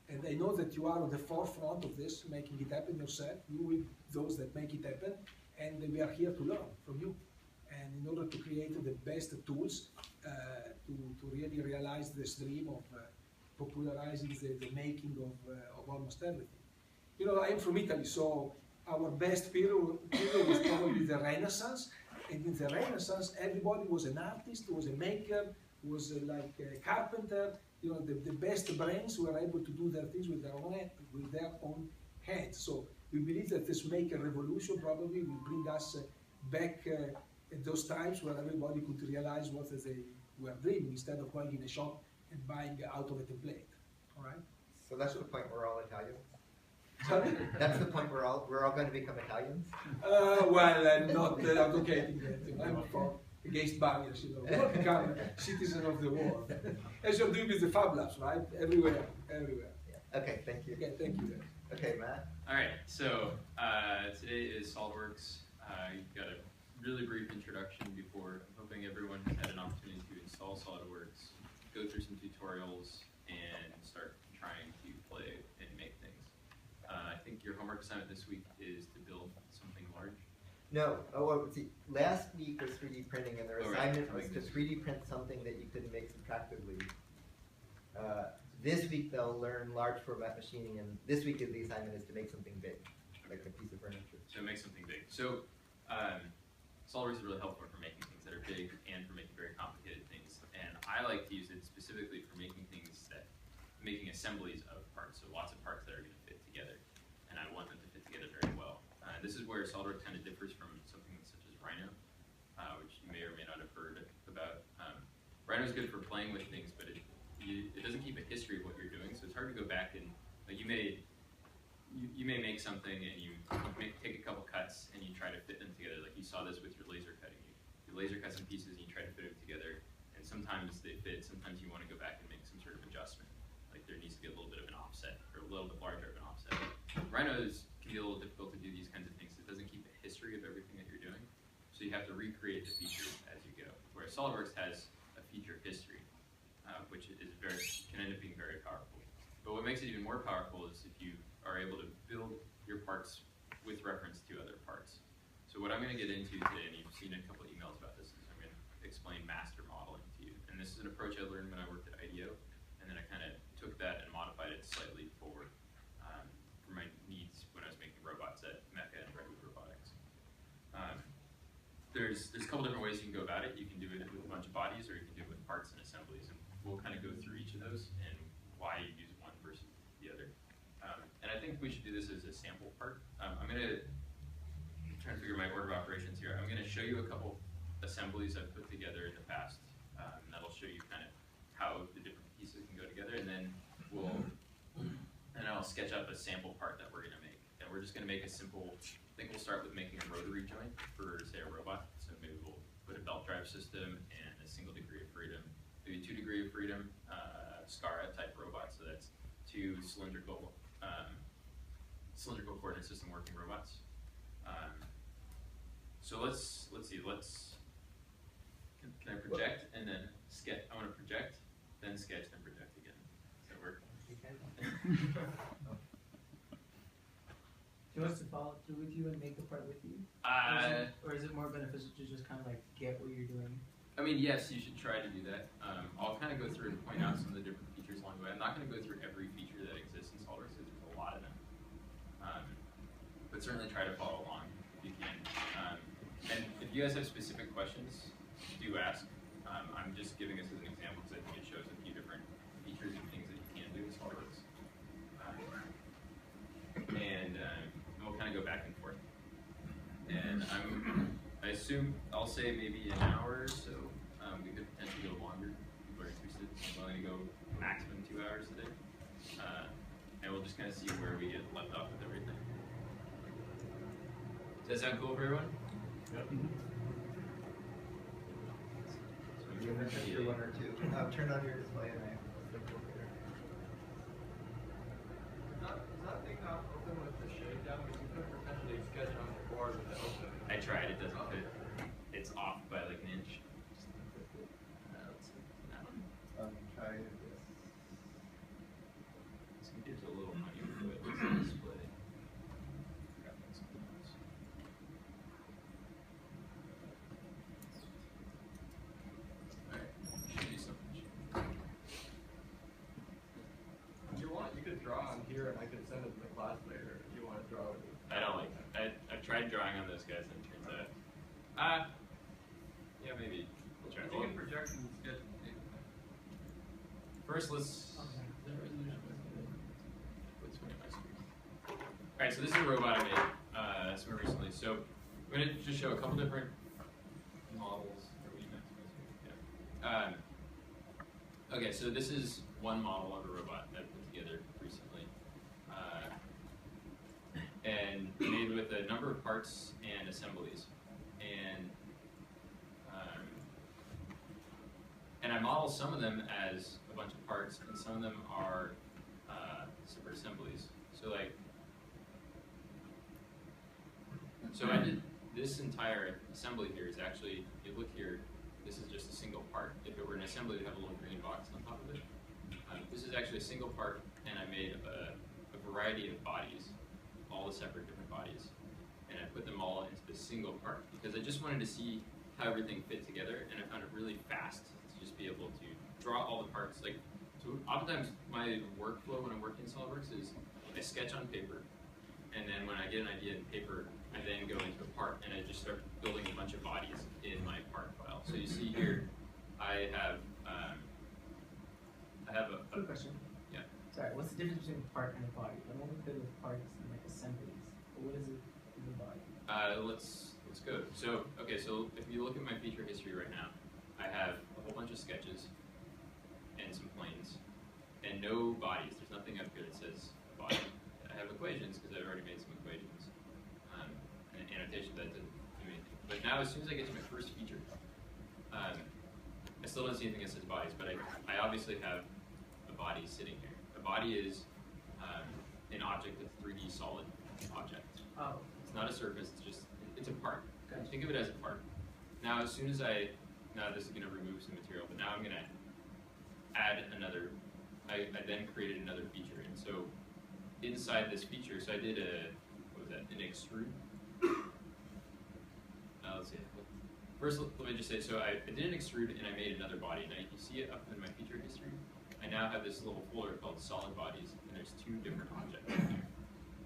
and I know that you are on the forefront of this, making it happen yourself, you with those that make it happen, and we are here to learn from you. And in order to create the best tools to really realize this dream of popularizing the making of almost everything. You know, I am from Italy, so our best period was probably the Renaissance. And in the Renaissance, everybody was an artist, was a maker, was like a carpenter. You know, the best brains were able to do their things with their own hands. So we believe that this maker revolution probably will bring us back at those times where everybody could realize what they were dreaming instead of going in a shop and buying out of a template. All right. So that's the point we're all Italians. Sorry? That's the point we're all going to become Italians. Well, I'm not advocating that. I'm against barriers. You know, we'll become citizen of the world, as you're doing with the Fab Labs, right? Everywhere, everywhere. Yeah. Okay, thank you. Okay, thank you. Okay, Matt. All right. So today is SolidWorks. You've got a really brief introduction before. I'm hoping everyone has had an opportunity to install SolidWorks, go through some tutorials, and start trying to play and make things. I think your homework assignment this week is to build something large. No, see, last week was 3D printing, and their assignment was to 3D print something that you couldn't make subtractively. This week they'll learn large format machining, and this week the assignment is to make something big, like a piece of furniture. So make something big. So SolidWorks is really helpful for making things that are big and for making very complicated things. And I like to use it specifically for making making assemblies of parts. So lots of parts that are going to fit together, and I want them to fit together very well. This is where SolidWorks kind of differs from something such as Rhino, which you may or may not have heard about. Rhino is good for playing with things, but it doesn't keep a history of what you're doing, so it's hard to go back and you may make something and you take a couple cuts and you try to fit them together. Like you saw this with your laser cutting. You laser cut some pieces and you try to fit them together, and sometimes they fit. Sometimes you want to go back and make some sort of adjustment. Like there needs to be a little bit of an offset or a little bit larger of an offset. Rhinos can be a little difficult to do these kinds of things. It doesn't keep a history of everything that you're doing, so you have to recreate the features as you go. Whereas SolidWorks has a feature history, which can end up being very powerful. But what makes it even more powerful is if you are able to build your parts with reference to other parts. So what I'm going to get into today, and you've seen a couple of emails about this, is I'm going to explain master modeling to you. And this is an approach I learned when I worked at IDEO, and then I kind of took that and modified it slightly for my needs when I was making robots at Mecca and Redwood Robotics. There's a couple different ways you can go about it. You can do it with a bunch of bodies, or you can do it with parts and assemblies. And we'll kind of go through each of those and why you use one versus the other. And I think we should do this as a sample part. I'm going to try to figure my order of operations here. I'm going to show you a couple assemblies I've put together in the past. And that'll show you kind of how the different pieces can go together. And then I'll sketch up a sample part that we're going to make. And we're just going to make a simple, I think we'll start with making a rotary joint for, say, a robot. So maybe we'll put a belt drive system and a single degree of freedom, maybe 2 degree of freedom, SCARA type robot. So that's 2 cylindrical coordinate system working robots. So let's see. Can I project and then sketch? I want to project, then sketch, then project again. Does that work? Do you want us to follow through with you and make the part with you? Or is it more beneficial to just kind of like get what you're doing? I mean, yes, you should try to do that. I'll kind of go through and point out some of the different features along the way. I'm not going to go through every feature that exists in SolidWorks because there's a lot of them. But certainly try to follow along if you can. And if you guys have specific questions, do ask. I'm just giving this as an example because I think it shows a few different features and things that you can do in SolidWorks. And we'll kind of go back and forth. And I assume I'll say maybe an hour or so. We could potentially go longer. People are interested. I'm willing to go maximum 2 hours today. And we'll just kind of see where we get left off with everything. Does that sound cool for everyone? Yep. So You want to check your 1 or 2. Turn on your display and I flip over there. Is that thing not open with the shade down? Because you could potentially sketch on the board with it open. I tried, it doesn't fit. It's off by like an inch. Try this. draw on here and I can send it to the class later if you want to draw with me. I don't like that. I've tried drawing on those guys and it turns out, yeah, maybe we'll try. You can project and sketch. First, let's. The resolution was good. What's going on my screen? All right, so this is a robot I made somewhere recently. So I'm going to just show a couple different models. Yeah. Okay, so this is one model of a robot that I put together recently, and made with a number of parts and assemblies, and I model some of them as a bunch of parts, and some of them are separate assemblies. So I did this entire assembly here is actually, if you look here, this is just a single part. If it were an assembly, it would have a little green box on top of it. This is actually a single part, and I made a variety of bodies, all the separate different bodies, and I put them all into this single part because I just wanted to see how everything fit together, and I found it really fast to just be able to draw all the parts. Like, so oftentimes my workflow when I'm working in SolidWorks is I sketch on paper, and then when I get an idea in paper, I then go into a part and I just start building a bunch of bodies in my part file. So you see here, I have a Quick question. Yeah. Sorry, what's the difference between a part and a body? I'm only good with parts and like assemblies. But what is it with a body? Let's go. So okay, so if you look at my feature history right now, I have a whole bunch of sketches and some planes and no bodies. There's nothing up here that says body. I have equations because I've already made some equations. And an annotation that doesn't do anything. But now as soon as I get to my first feature, I still don't see anything that says bodies, but I obviously have a body sitting here. A body is an object, a 3D solid object. Oh. It's not a surface, it's a part. Gotcha. Think of it as a part. Now as soon as now this is going to remove some material, but now I'm going to add another, I then created another feature. And so inside this feature, so I did an extrude. Let's see. First, let me just say, so I did an extrude and I made another body. Now you can see it up in my feature history. I now have this little folder called solid bodies, and there's two different objects in there.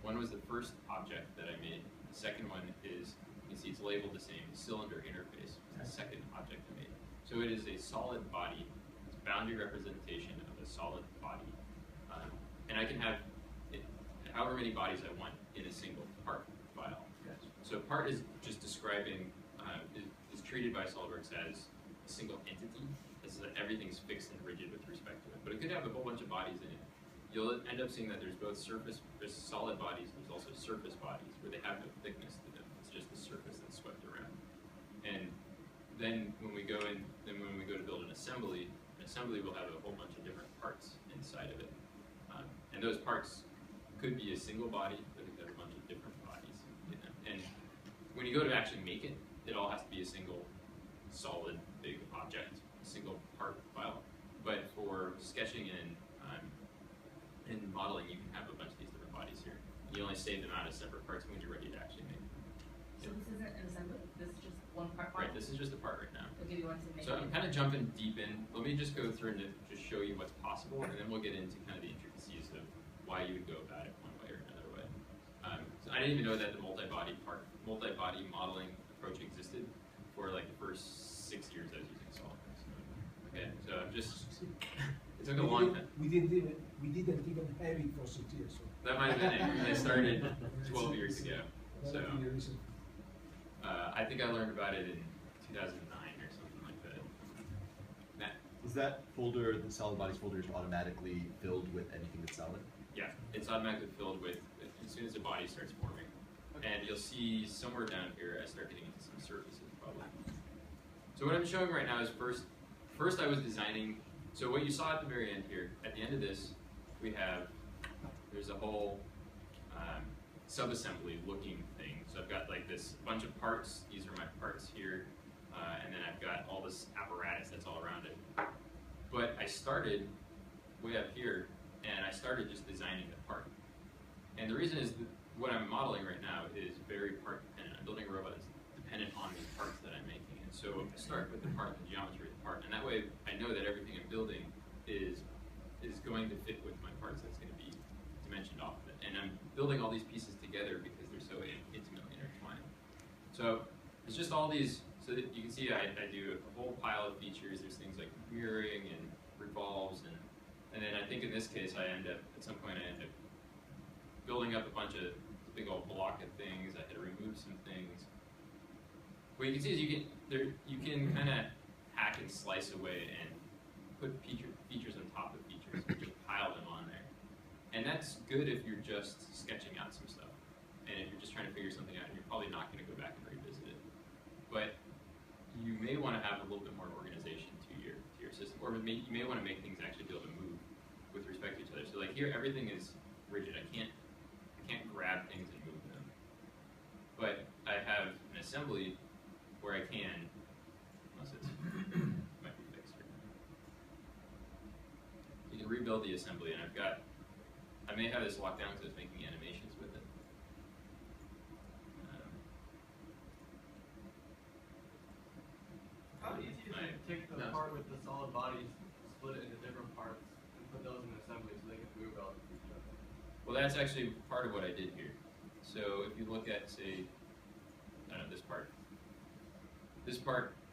One was the first object that I made. The second one is, you can see it's labeled the same, cylinder interface. It's the second object I made. So it is a solid body. It's a boundary representation of a solid body. And I can have however many bodies I want in a single part file. Gotcha. So part is just describing, is treated by SolidWorks as a single entity. This is that everything's fixed and rigid with respect to it. But it could have a whole bunch of bodies in it. You'll end up seeing that there's both there's solid bodies, there's also surface bodies where they have no thickness to them. It's just the surface that's swept around. And then when we go to build an assembly will have a whole bunch of different parts inside of it. And those parts could be a single body, but it could have a bunch of different bodies in them. And when you go to actually make it, it all has to be a single solid big object, a single part file. But for sketching and modeling, you can have a bunch of these different bodies here. You only save them out as separate parts when you're ready to actually make them. So this isn't an assembly? This is just one part? Right, this is just a part right now. I'll give you one to make. So I'm kind of jumping deep in. Let me just go through and just show you what's possible, and then we'll get into kind of the intricacies of why you would go about it one way or another way. So I didn't even know that the multi-body modeling approach existed for like the first 6 years I was using SolidWorks. Okay, so I'm just, it took a long time. We didn't even have it for 6 years. So. That might have been it. I started 12 years ago. So I think I learned about it in 2009 or something like that. Is that folder, the solid bodies folder, is automatically filled with anything that's solid? Yeah, it's automatically filled with as soon as the body starts forming. And you'll see somewhere down here, I start getting into some surfaces probably. So what I'm showing right now is first I was designing, so what you saw at the very end here, at the end of this, there's a whole sub-assembly looking thing. So I've got like this bunch of parts, these are my parts here, and then I've got all this apparatus that's all around it. But I started way up here, and I started just designing the part. And the reason is that what I'm modeling right now is very part dependent. I'm building a robot that's dependent on these parts that I'm making. And so I start with the part, the geometry of the part, and that way I know that everything I'm building is going to fit with my parts. That's going to be dimensioned off of it. And I'm building all these pieces together because they're so intimately intertwined. So it's just all these, so that you can see I do a whole pile of features. There's things like mirroring and revolves, and then I think in this case I end up, at some point I end up building up a bunch of big old block of things. I had to remove some things. What you can see is you can kind of hack and slice away and put features on top of features and just pile them on there. And that's good if you're just sketching out some stuff. And if you're just trying to figure something out, and you're probably not going to go back and revisit it. But you may want to have a little bit more organization to your system, or you may want to make things actually be able to move with respect to each other. So like here, everything is rigid. I can't grab things and move them. But I have an assembly where I can, unless it's might be fixed here. You can rebuild the assembly, and I may have this locked down because it's making animations with it. How easy is it to take the part with the solid bodies, split it into different parts, and put those in assembly so they can move relative to each other? Well, that's actually part of what I did here. So if you look at, say, I don't know, this part,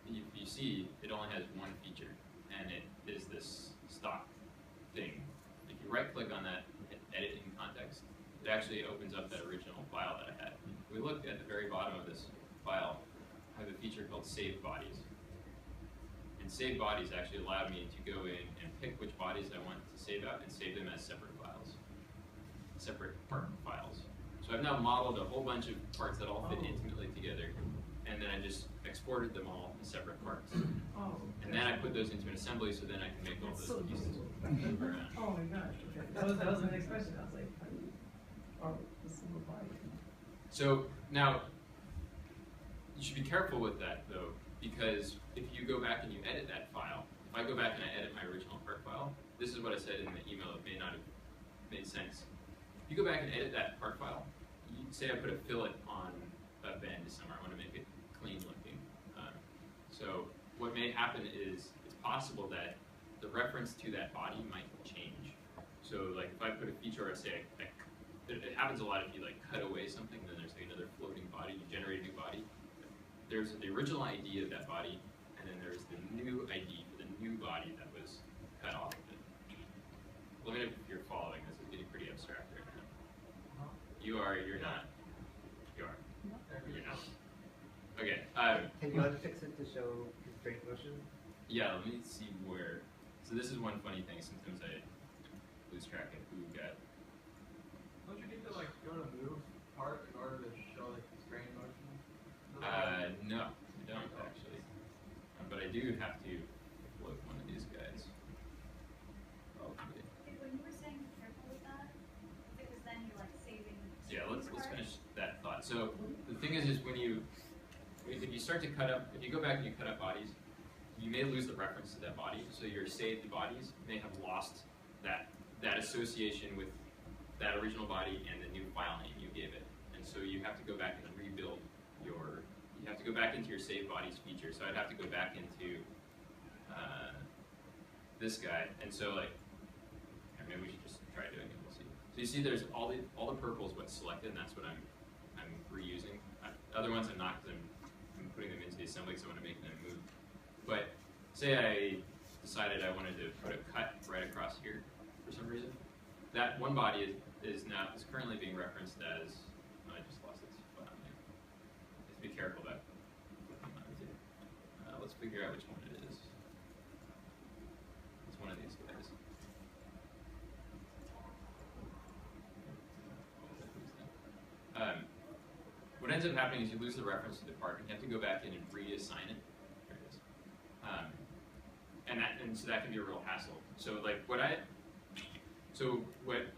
if you see, it only has one feature, and it is this stock thing. If you right-click on that, hit Edit in Context, it actually opens up that original file that I had. If we look at the very bottom of this file, I have a feature called Save Bodies. And Save Bodies actually allowed me to go in and pick which bodies I want to save out and save them as separate files, separate part files. So I've now modeled a whole bunch of parts that all fit intimately together, and then I just exported them all as separate parts. And then I put those into an assembly, so then I can make all those pieces move around. Oh my gosh, okay. That was the next question. I was like, how do you, the single body? So now, you should be careful with that though, because if you go back and you edit that file, if I go back and I edit my original part file, this is what I said in the email, it may not have made sense. If you go back and edit that part file, you say I put a fillet on a bend somewhere, I want to make it clean looking. So what may happen is, it's possible that the reference to that body might change. So like if I put a feature, or say, it happens a lot if you like cut away something, then there's like another floating body, you generate a new body. There's the original ID of that body, and then there's the new ID for the new body that was cut off of it. Let me know if you're following, this is getting pretty abstract right now. You are, you're not. You are. You're not. Okay. Can you unfix it to show constraint motion? Yeah, let me see where. So this is one funny thing, sometimes I lose track of who got. Don't you need to like go to move part in order to show the constraint motion? No, I don't actually. But I do have to float one of these guys. Probably. When you were saying careful with that, it was then you're like saving. Yeah, let's finish that thought. So the thing is if you start to cut up, if you go back and you cut up bodies, you may lose the reference to that body. So your saved bodies may have lost that association with that original body and the new file name you gave it. And so you have to go back and rebuild you have to go back into your save bodies feature. So I'd have to go back into this guy. And so like, maybe we should just try doing it, we'll see. So you see there's all the purple is what's selected, and that's what I'm reusing. Other ones I'm not, because I'm putting them into the assembly because I want to make them move. But say I decided I wanted to put a cut right across here for some reason. That one body is currently being referenced as, I just lost its file name. Just be careful about clicking on it too. Let's figure out which one it is. It's one of these guys. What ends up happening is you lose the reference to the part, and you have to go back in and reassign it. There it is. And so that can be a real hassle. So like what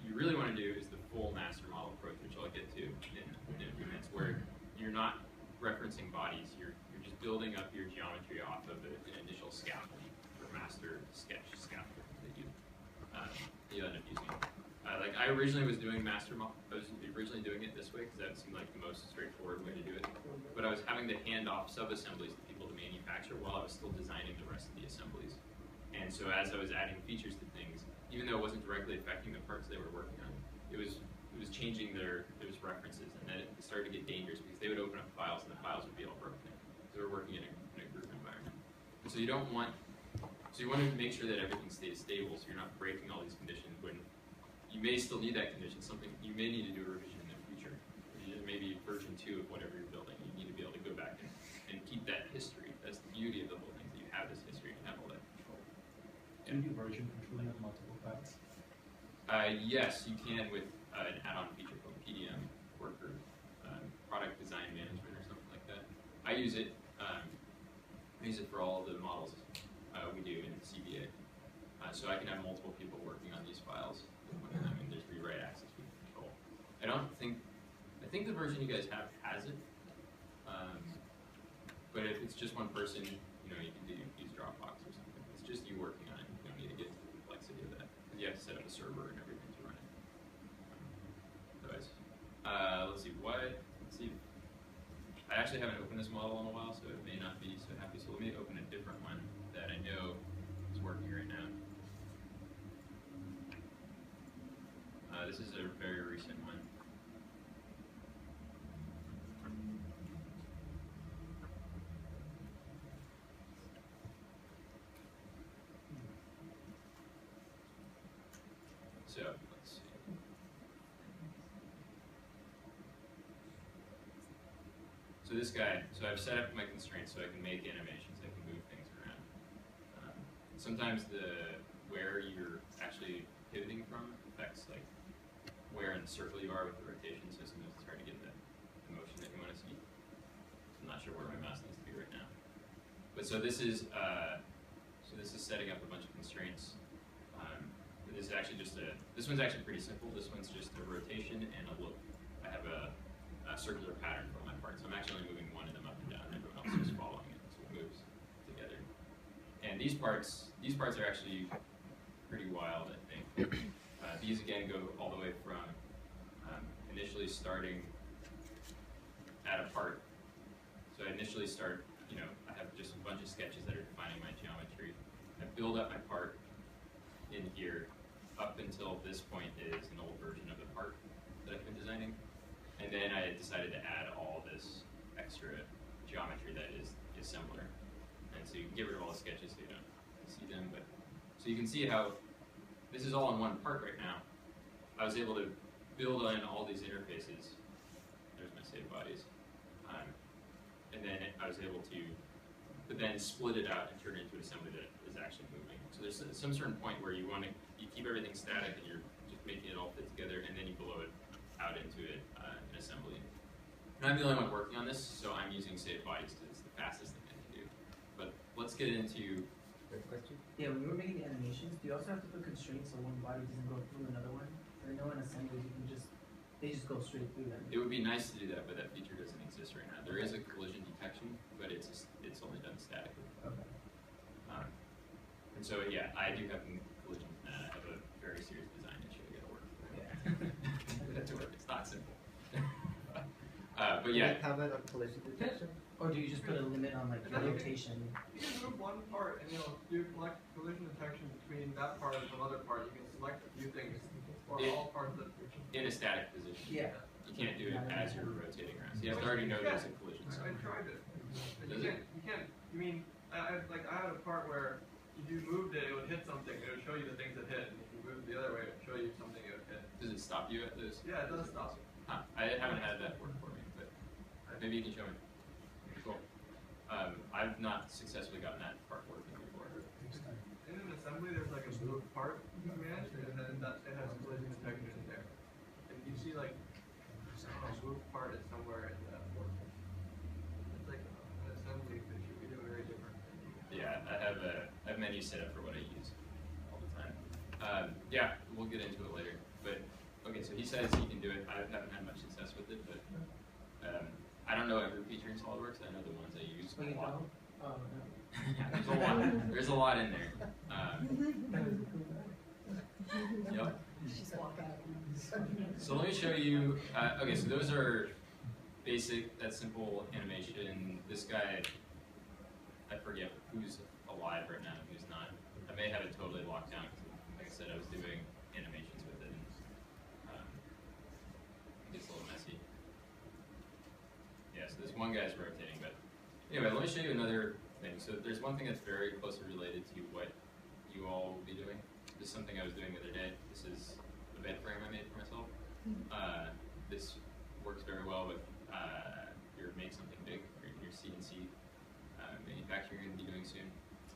you really want to do is the full master model approach, which I'll get to in a few minutes, where you're not referencing bodies, you're just building up your geometry off of an initial scaffold or master sketch scaffold that you end up using. Like I originally was doing originally doing it this way because that seemed like the most straightforward way to do it. But I was having to hand off sub-assemblies to people to manufacture while I was still designing the rest of the assemblies. And so as I was adding features to things, even though it wasn't directly affecting the parts they were working on, it was changing their references, and then it started to get dangerous because they would open up files and the files would be all broken. So we're working in a group environment. So you don't want, so you want to make sure that everything stays stable, so you're not breaking all these conditions when you may still need that condition. Something you may need to do a revision in the future. Maybe version 2 of whatever you're building. You need to be able to go back and keep that history. That's the beauty of the whole thing. That you have this history and have all that control. Do you do version controlling of multiple files? Yes, you can with an add-on feature called PDM Worker, Product Design Management or something like that. I use it. I use it for all the models we do in CBA. So I can have multiple people working on these files. I mean, there's rewrite access we can control. I think the version you guys have has it. But if it's just one person, you can use Dropbox or something. It's just you working on it. You don't need to get into the complexity of that. Because you have to set up a server and everything to run it. Otherwise, let's see. Let's see. I actually haven't opened this model in a while, so it may not be so happy. So let me open a different one that I know is working right now. This is a very recent one. So let's see. So this guy, I've set up my constraints so I can make animations, I can move things around. Sometimes where you're actually pivoting from affects like where in the circle you are with the rotation, so sometimes it's hard to get the motion that you want to see. I'm not sure where my mouse needs to be right now. But so this is setting up a bunch of constraints. This is actually this one's actually pretty simple. This one's just a rotation and a loop. I have a circular pattern for my part, so I'm actually only moving one of them up and down, and everyone else is following it, so it moves together. And these parts are actually pretty wild, I think. These again go all the way from initially starting at a part. So I initially start, I have just a bunch of sketches that are defining my geometry. I build up my part in here up until this point is an old version of the part that I've been designing. And then I decided to add all this extra geometry that is the assembler. And so you can get rid of all the sketches so you don't see them. But so you can see how this is all in one part right now. I was able to build on all these interfaces. There's my save bodies. And then I was able to then split it out and turn it into an assembly that is actually moving. So there's some certain point where you keep everything static and you're just making it all fit together, and then you blow it out into an assembly. And I'm the only one working on this, so I'm using save bodies because it's the fastest thing I can do. But let's get into. Question? Yeah, when you were making the animations, do you also have to put constraints so one body doesn't go through another one? I know in assemblies they just go straight through them. It would be nice to do that, but that feature doesn't exist right now. There is a collision detection, but it's only done statically. Okay. And so yeah, I do have collision. I have a very serious design issue I gotta work through. Yeah. That's work. It's not simple. But yeah. How about a collision detection? Or do you just put a limit on like your rotation? You can move one part and do collision detection between that part and some other part. You can select a few things or all parts of it. In a static position. Yeah. You can't do it as you're rotating around. So you have to already know there's a collision. I tried it. You can't. You mean I had a part where if you moved it, it would hit something. It would show you the things that hit. And if you moved the other way, it would show you something it would hit. Does it stop you at those? Yeah, it does stop. Huh. I haven't had that work for me, but maybe you can show me. Cool. I've not successfully gotten that part working before. In an assembly, there's like a move part command, and then it has collision detection in there. And you see like a move part is somewhere in that work. It's like an assembly feature. We do a very different thing. Yeah, I have menus set up for what I use all the time. Yeah, we'll get into it later. But okay, so he says he can do it. I haven't had much success with it, but I don't know every feature in SolidWorks. I know the ones I use a lot. Oh, no. Yeah, there's a lot. There's a lot in there. Yep. So let me show you. Okay, so those are basic. That simple animation. This guy, I forget who's alive right now, who's not. I may have it totally locked down because, like I said, I was doing animations with it. one guy's rotating, but anyway, let me show you another thing. So there's one thing that's very closely related to what you all will be doing. This is something I was doing the other day. This is a bed frame I made for myself. This works very well with your make something big, or your CNC manufacturing you're going to be doing soon.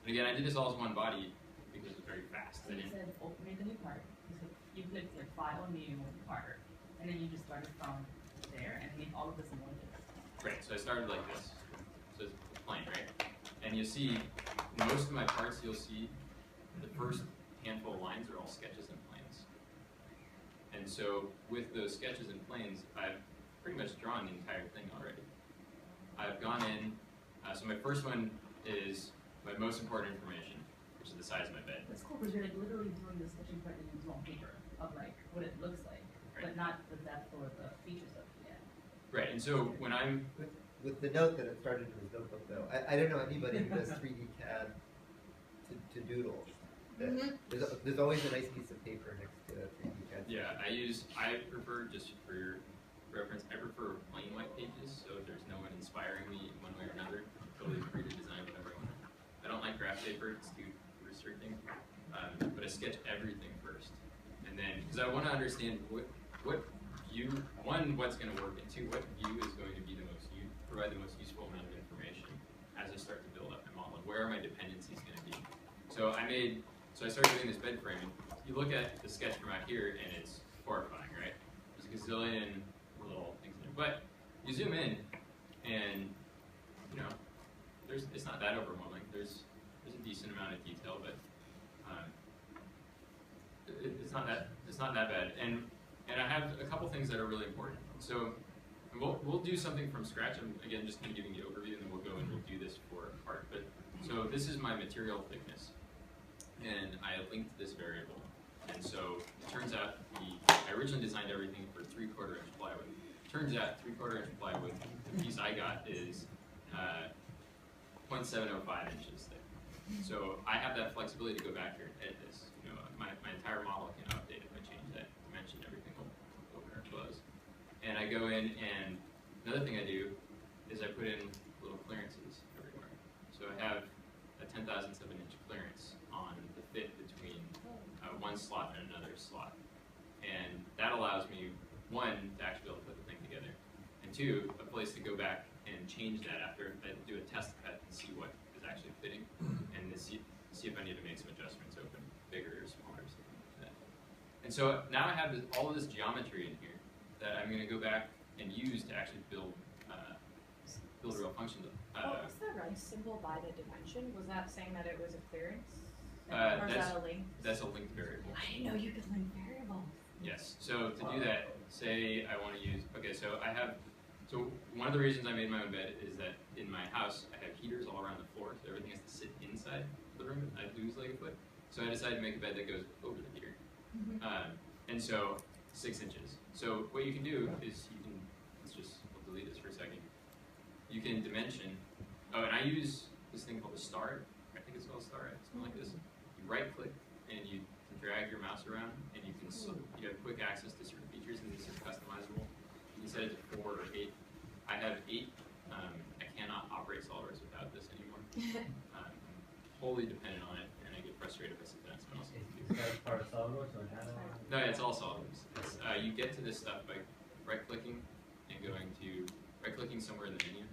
And again, I did this all as one body because it was very fast. So you said make a new part. You clicked like file new part, and then you just started from there and make all of this in one place. Right, so I started like this. So it's plain, right? And you see, most of my parts, you'll see the first handful of lines are all sketches and planes. And so with those sketches and planes, I've pretty much drawn the entire thing already. I've gone in, so my first one is my most important information, which is the size of my bed. That's cool because you're like literally doing the sketching part that you do on paper of like what it looks like, Right. but not the depth or the features of it yet. Right, and so when I'm, With the note that it started in his notebook though, I don't know anybody who does 3D CAD to doodle. There's always a nice piece of paper next to a 3D CAD. yeah, I prefer, just for your reference, I prefer plain white pages, so there's no one inspiring me in one way or another. I'm totally free to design whatever I want. I don't like graph paper, it's too restricting, but I sketch everything first. And then, because I want to understand what view, one, what's going to work, and two, what view is going to be the most, provide the most useful amount of information as I start to build up my model, and where are my dependencies going to be. So I started doing this bed framing. You look at the sketch from out here, and it's horrifying, right? There's a gazillion little things in there. But you zoom in, and you know, it's not that overwhelming. There's a decent amount of detail, but it's not that bad. And I have a couple things that are really important. So we'll do something from scratch. I'm again just kind of giving the overview, and then we'll go and we'll do this for art. But so this is my material thickness, and I linked this variable. And so it turns out I originally designed everything for 3/4 inch plywood. Turns out 3/4 inch plywood, the piece I got is 0.705 inches thick. So I have that flexibility to go back here and edit this. You know, my entire model can update if I change that dimension. Everything will go where it was. And I go in, and another thing I do is I put in little clearances everywhere. So I have a 10,007 inch clearance on the fit between one slot and another slot. And that allows me, one, to actually be able to put the thing together, and two, a place to go back and change that after I do a test cut and see what is actually fitting, and to see if I need to make some adjustments, open bigger or smaller, something like that. And so now I have all of this geometry in here that I'm going to go back and use to actually build Builderall Functions. What was the right symbol by the dimension? Was that saying that it was a clearance? Or is That's that a link? That's a linked variable. I didn't know you could link variables. Yes. So to do that, say I want to use. Okay. So I have. So one of the reasons I made my own bed is that in my house I have heaters all around the floor, so everything has to sit inside the room. I lose like a foot. So I decided to make a bed that goes over the heater. And so 6 inches. So what you can do is you can. We'll delete this for a second. You can dimension. Oh, and I use this thing called a star. I think it's called a star. It's something like this. You right click and you can drag your mouse around, and you can you have quick access to certain features, and these are customizable. You can set it to 4 or 8. I have 8. I cannot operate SolidWorks without this anymore. I'm wholly dependent on it, and I get frustrated if I sit down and someone else needs to do it. Is that part of SolidWorks or not? No, it's all SolidWorks. You get to this stuff by right-clicking and going to right-clicking somewhere in the menu.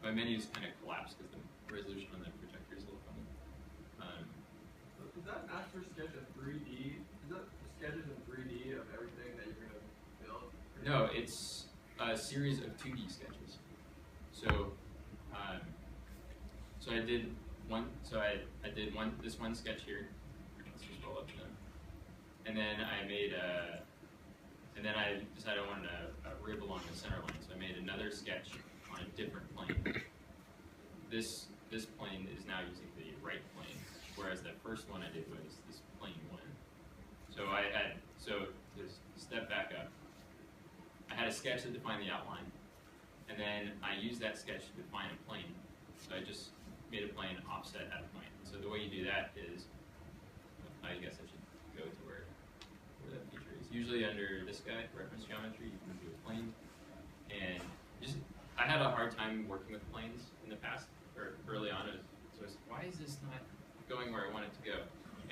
My menu's kind of collapsed because the resolution on the projector is a little funny. Is that an actual sketch in 3D? Is that sketches in 3D of everything that you're going to build? No, it's a series of 2D sketches. So, so I did one. So I did this one sketch here. Let's just roll up to them. And then I made a. And then I decided I wanted a rib along the center line. So I made another sketch on a different plane. This plane is now using the right plane, whereas the first one I did was this plane one. So just step back up. I had a sketch that defined the outline, and then I used that sketch to define a plane. So I just made a plane offset at a point. So the way you do that is, I guess I should go to where that feature is. Usually under this guy, reference geometry, you can do a plane, and I had a hard time working with planes in the past, or early on. So I was, why is this not going where I want it to go?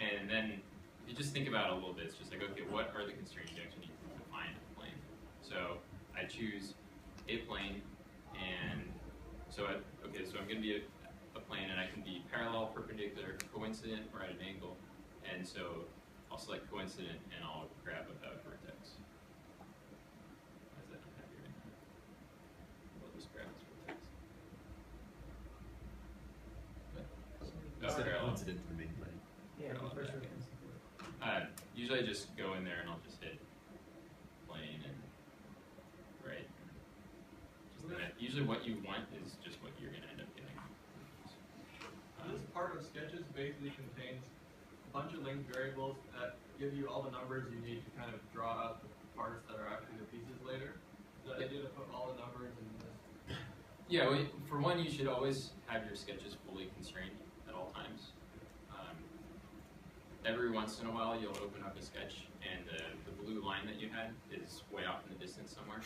And then if you just think about it a little bit, it's just like, okay, what are the constraints you actually need to define a plane? So I choose a plane, and so so I'm going to be a plane, and I can be parallel, perpendicular, coincident, or at an angle. And so I'll select coincident, and I'll grab a vertex. Why is that not happy right now? We'll just grab this vertex. Instead of Parallel. coincident to the main plane. Yeah, Parallel the first back. reference. Usually I just go in there and I'll just hit plane and right. Usually what you want is just what you're going to end up getting. This part of sketches basically contains a bunch of linked variables that give you all the numbers you need to kind of draw out the parts that are actually the pieces later. The idea to put all the numbers in this. Yeah, well, for one, you should always have your sketches fully constrained at all times. Every once in a while, you'll open up a sketch, and the blue line that you had is way off in the distance somewhere.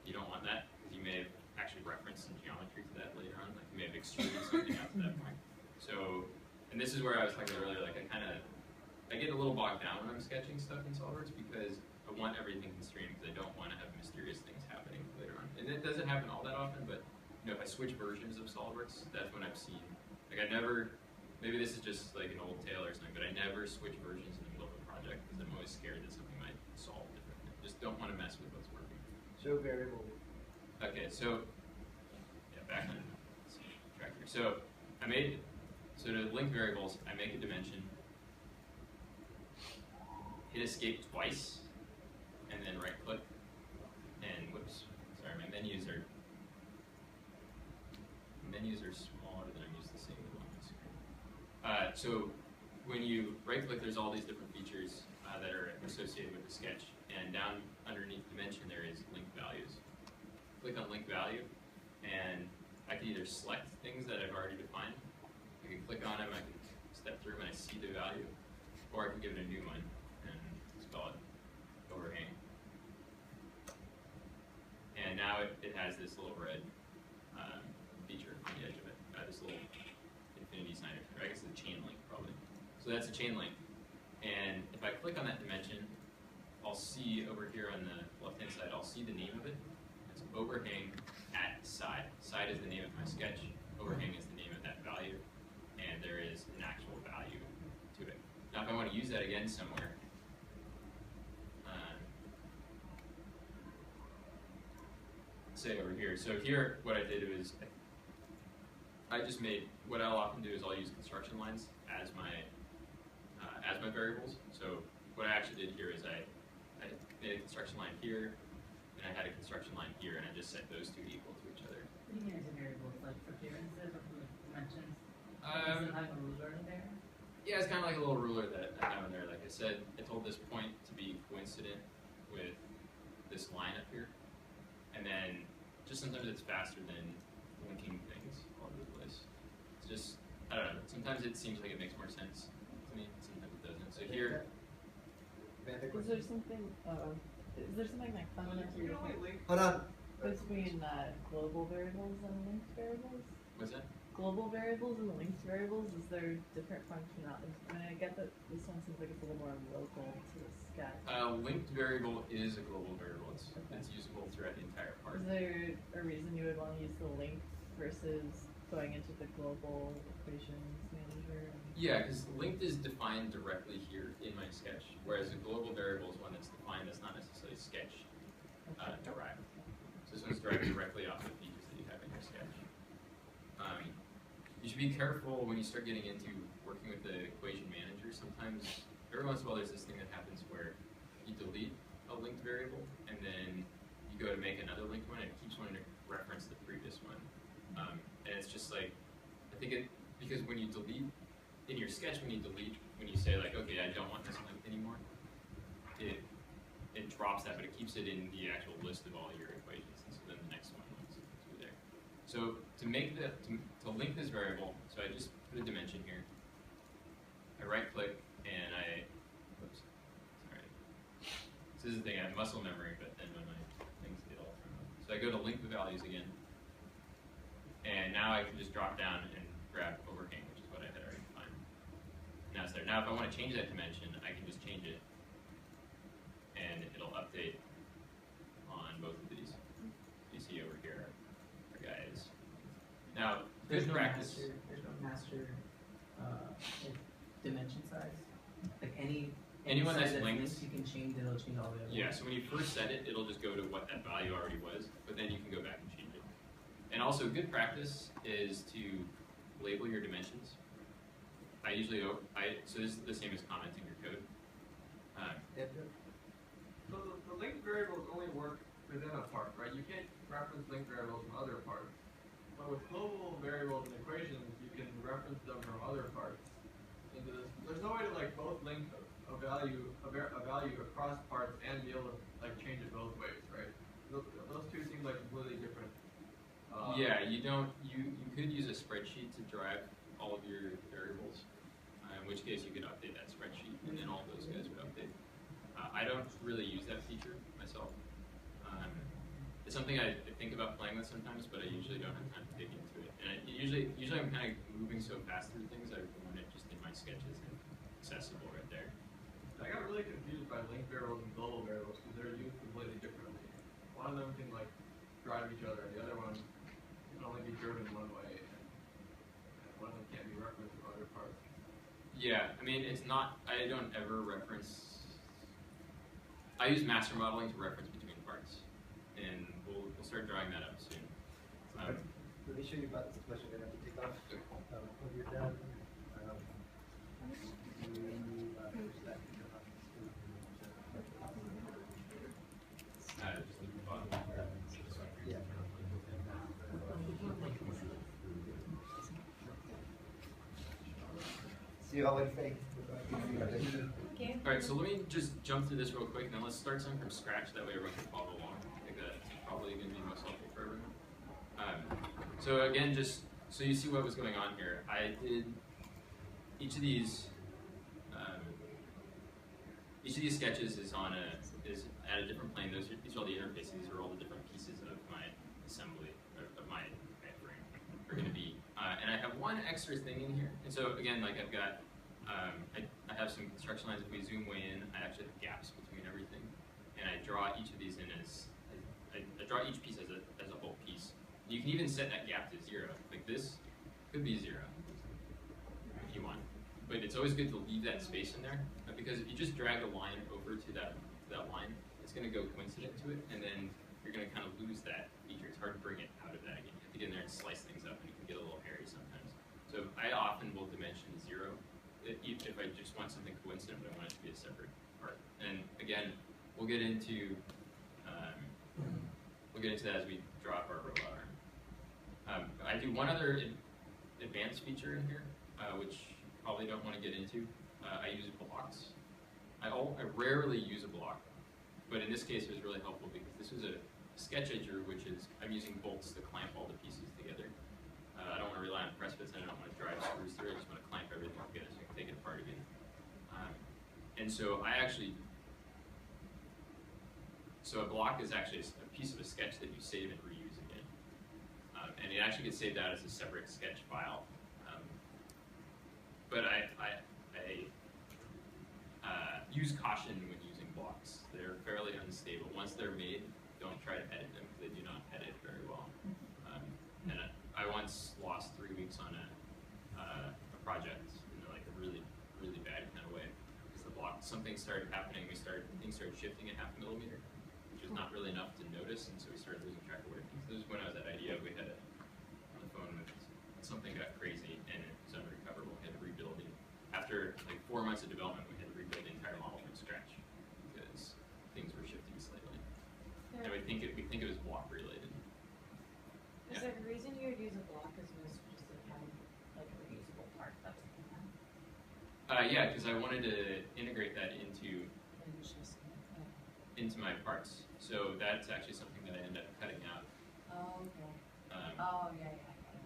You don't want that, because you may have actually referenced some geometry to that later on, like you may have extruded something out to that point. So, and this is where I was talking about earlier, like I get a little bogged down when I'm sketching stuff in SolidWorks because I want everything constrained, because I don't want to have mysterious things happening later on. And it doesn't happen all that often, but if I switch versions of SolidWorks, that's when I've seen, like I never, maybe this is just like an old tale or something, but I never switch versions in the middle of a project because I'm always scared that something might solve differently. Just don't want to mess with what's working. Show variable. Okay, so, yeah, back on track here. So, so to link variables, I make a dimension, hit escape twice, and then right click, and whoops, sorry, my menus are smaller than I'm used to seeing them on the screen. So when you right click, there's all these different features that are associated with the sketch, and down underneath dimension there is link values. Click on link value, and I can either select things that I've already defined, I can click on them, I can step through them and I see the value, or I can give it a new one and spell it overhang. And now it has this little red feature on the edge of it, this little infinity sign, or I guess it's a chain link probably. So that's a chain link. And if I click on that dimension, I'll see over here on the left-hand side, I'll see the name of it. It's overhang at side. Side is the name of my sketch. Overhang is the name of that value. And there is an actual value to it. Now if I want to use that again somewhere, say over here. So here, what I did was, I just made, what I'll often do is I'll use construction lines as my variables. So what I actually did here is I made a construction line here, and I had a construction line here, and I just set those two equal to each other. What do you mean as a variable? Like appearances or dimensions? Does it have a ruler there? Yeah, it's kind of like a little ruler that I have in there. Like I said, I told this point to be coincident with this line up here. And then, just sometimes it's faster than linking things all over the place. It's just, I don't know, sometimes it seems like it makes more sense to me, sometimes it doesn't. So here, Is there something like You can only link. Hold on. between global variables and linked variables? what's that? Global variables and linked variables, is there different functionality? I mean, I get that this one seems like it's a little more local to the sketch. Linked variable is a global variable. It's usable throughout the entire part. Is there a reason you would want to use the link versus going into the global equations manager? Yeah, because linked is defined directly here in my sketch, whereas a global variable is one that's defined that's not necessarily sketch derived. So this one's derived directly off the features that you have in your sketch. You should be careful when you start getting into working with the equation manager. Sometimes, every once in a while, there's this thing that happens where you delete a linked variable, and then you go to make another linked one, and it keeps wanting to reference the previous one. And it's just like, I think because when you delete, in your sketch, when you say like, okay, I don't want this linked anymore, it drops that, but it keeps it in the actual list of all your equations, and so then the next one is through there. So to make to link this variable, so I just put a dimension here. I right click and whoops, sorry. This is the thing, I have muscle memory, but then when my things get all thrown off. So I go to link the values again, And now I can just drop down and grab overhang, which is what I had already defined. Now it's there. Now if I want to change that dimension, I can just change it, and it'll update on both of these. You see over here, our guys. Now, There's good no practice. There's no master like dimension size. Like any Anyone size that's linked, you can change. It'll change all the other. yeah. ones. So when you first set it, it'll just go to what that value already was, but then you can go back and change it. And also, good practice is to label your dimensions. I usually, so this is the same as commenting your code. So the linked variables only work within a part, right? You can't reference linked variables from other parts. But with global variables and equations, you can reference them from other parts into this. There's no way to like both link a value across parts and be able to like change it both ways, right? Those two seem like completely different. Yeah, you don't. You could use a spreadsheet to drive all of your variables. In which case, you could update that spreadsheet, and then all those guys would update. I don't really use that feature myself. It's something I think about playing with sometimes, but I usually don't have time to dig into it. And usually I'm kind of moving so fast through things, I want it just in my sketches and accessible right there. I got really confused by linked variables and global variables because they're used completely differently. One of them can like drive each other, and the other one can only be driven one way, and one of them can't be referenced from other parts. Yeah, I mean, it's not, I don't ever reference, I use master modeling to reference between parts, and we'll start drawing that up soon. Let me show you about this question I'm going to have to take off. When you're done, Just the bottom. yeah. See you all in faith. All right, so let me just jump through this real quick, and then let's start some from scratch. That way everyone can follow along. I think that's probably going to be most helpful for everyone. So again, just so you see what was going on here, I did each of these sketches is at a different plane. These are all the interfaces. These are all the different pieces of my assembly of my frame are going to be. And I have one extra thing in here. And so again, like I've got, I have some construction lines. If we zoom way in, I actually have gaps between everything, and I draw each of these in as I draw each piece as a whole piece. You can even set that gap to 0. Like this could be 0 if you want, but it's always good to leave that space in there because if you just drag a line over to that line, it's going to go coincident to it, and then you're going to kind of lose that feature. It's hard to bring it out of that again. You have to get in there and slice things up, and it can get a little hairy sometimes. So I often will dimension 0 if I just want something coincident, but I want it to be a separate part. And again, we'll get into that as we draw up our robot arm. I do one other advanced feature in here, which you probably don't want to get into. I use blocks. I rarely use a block, but in this case it was really helpful because this was a sketch edger, which is I'm using bolts to clamp all the pieces together. I don't want to rely on press fits, and I don't want to drive screws through it. I just want to clamp everything together so I can take it apart again. And so so a block is actually a piece of a sketch that you save and reuse again. And it actually gets saved out as a separate sketch file. But I use caution when using blocks. They're fairly unstable. Once they're made, don't try to edit them because they do not edit very well. And I once lost 3 weeks on a project in like a really, really bad kind of way because the block, something started happening. Things started shifting at 0.5 millimeter, which is not really enough to notice, and so we started losing track of where things. This is when I was at IDEA. We had on the phone with something got crazy and it was unrecoverable. We had to rebuild it. After like 4 months of development, we had to rebuild the entire model from scratch because things were shifting slightly. And we think it was block related. Is there a reason you would use a block as opposed to just have like a reusable part? That's yeah, because I wanted to integrate that into my parts. So that's actually something that I ended up cutting out. Oh, okay. Yeah.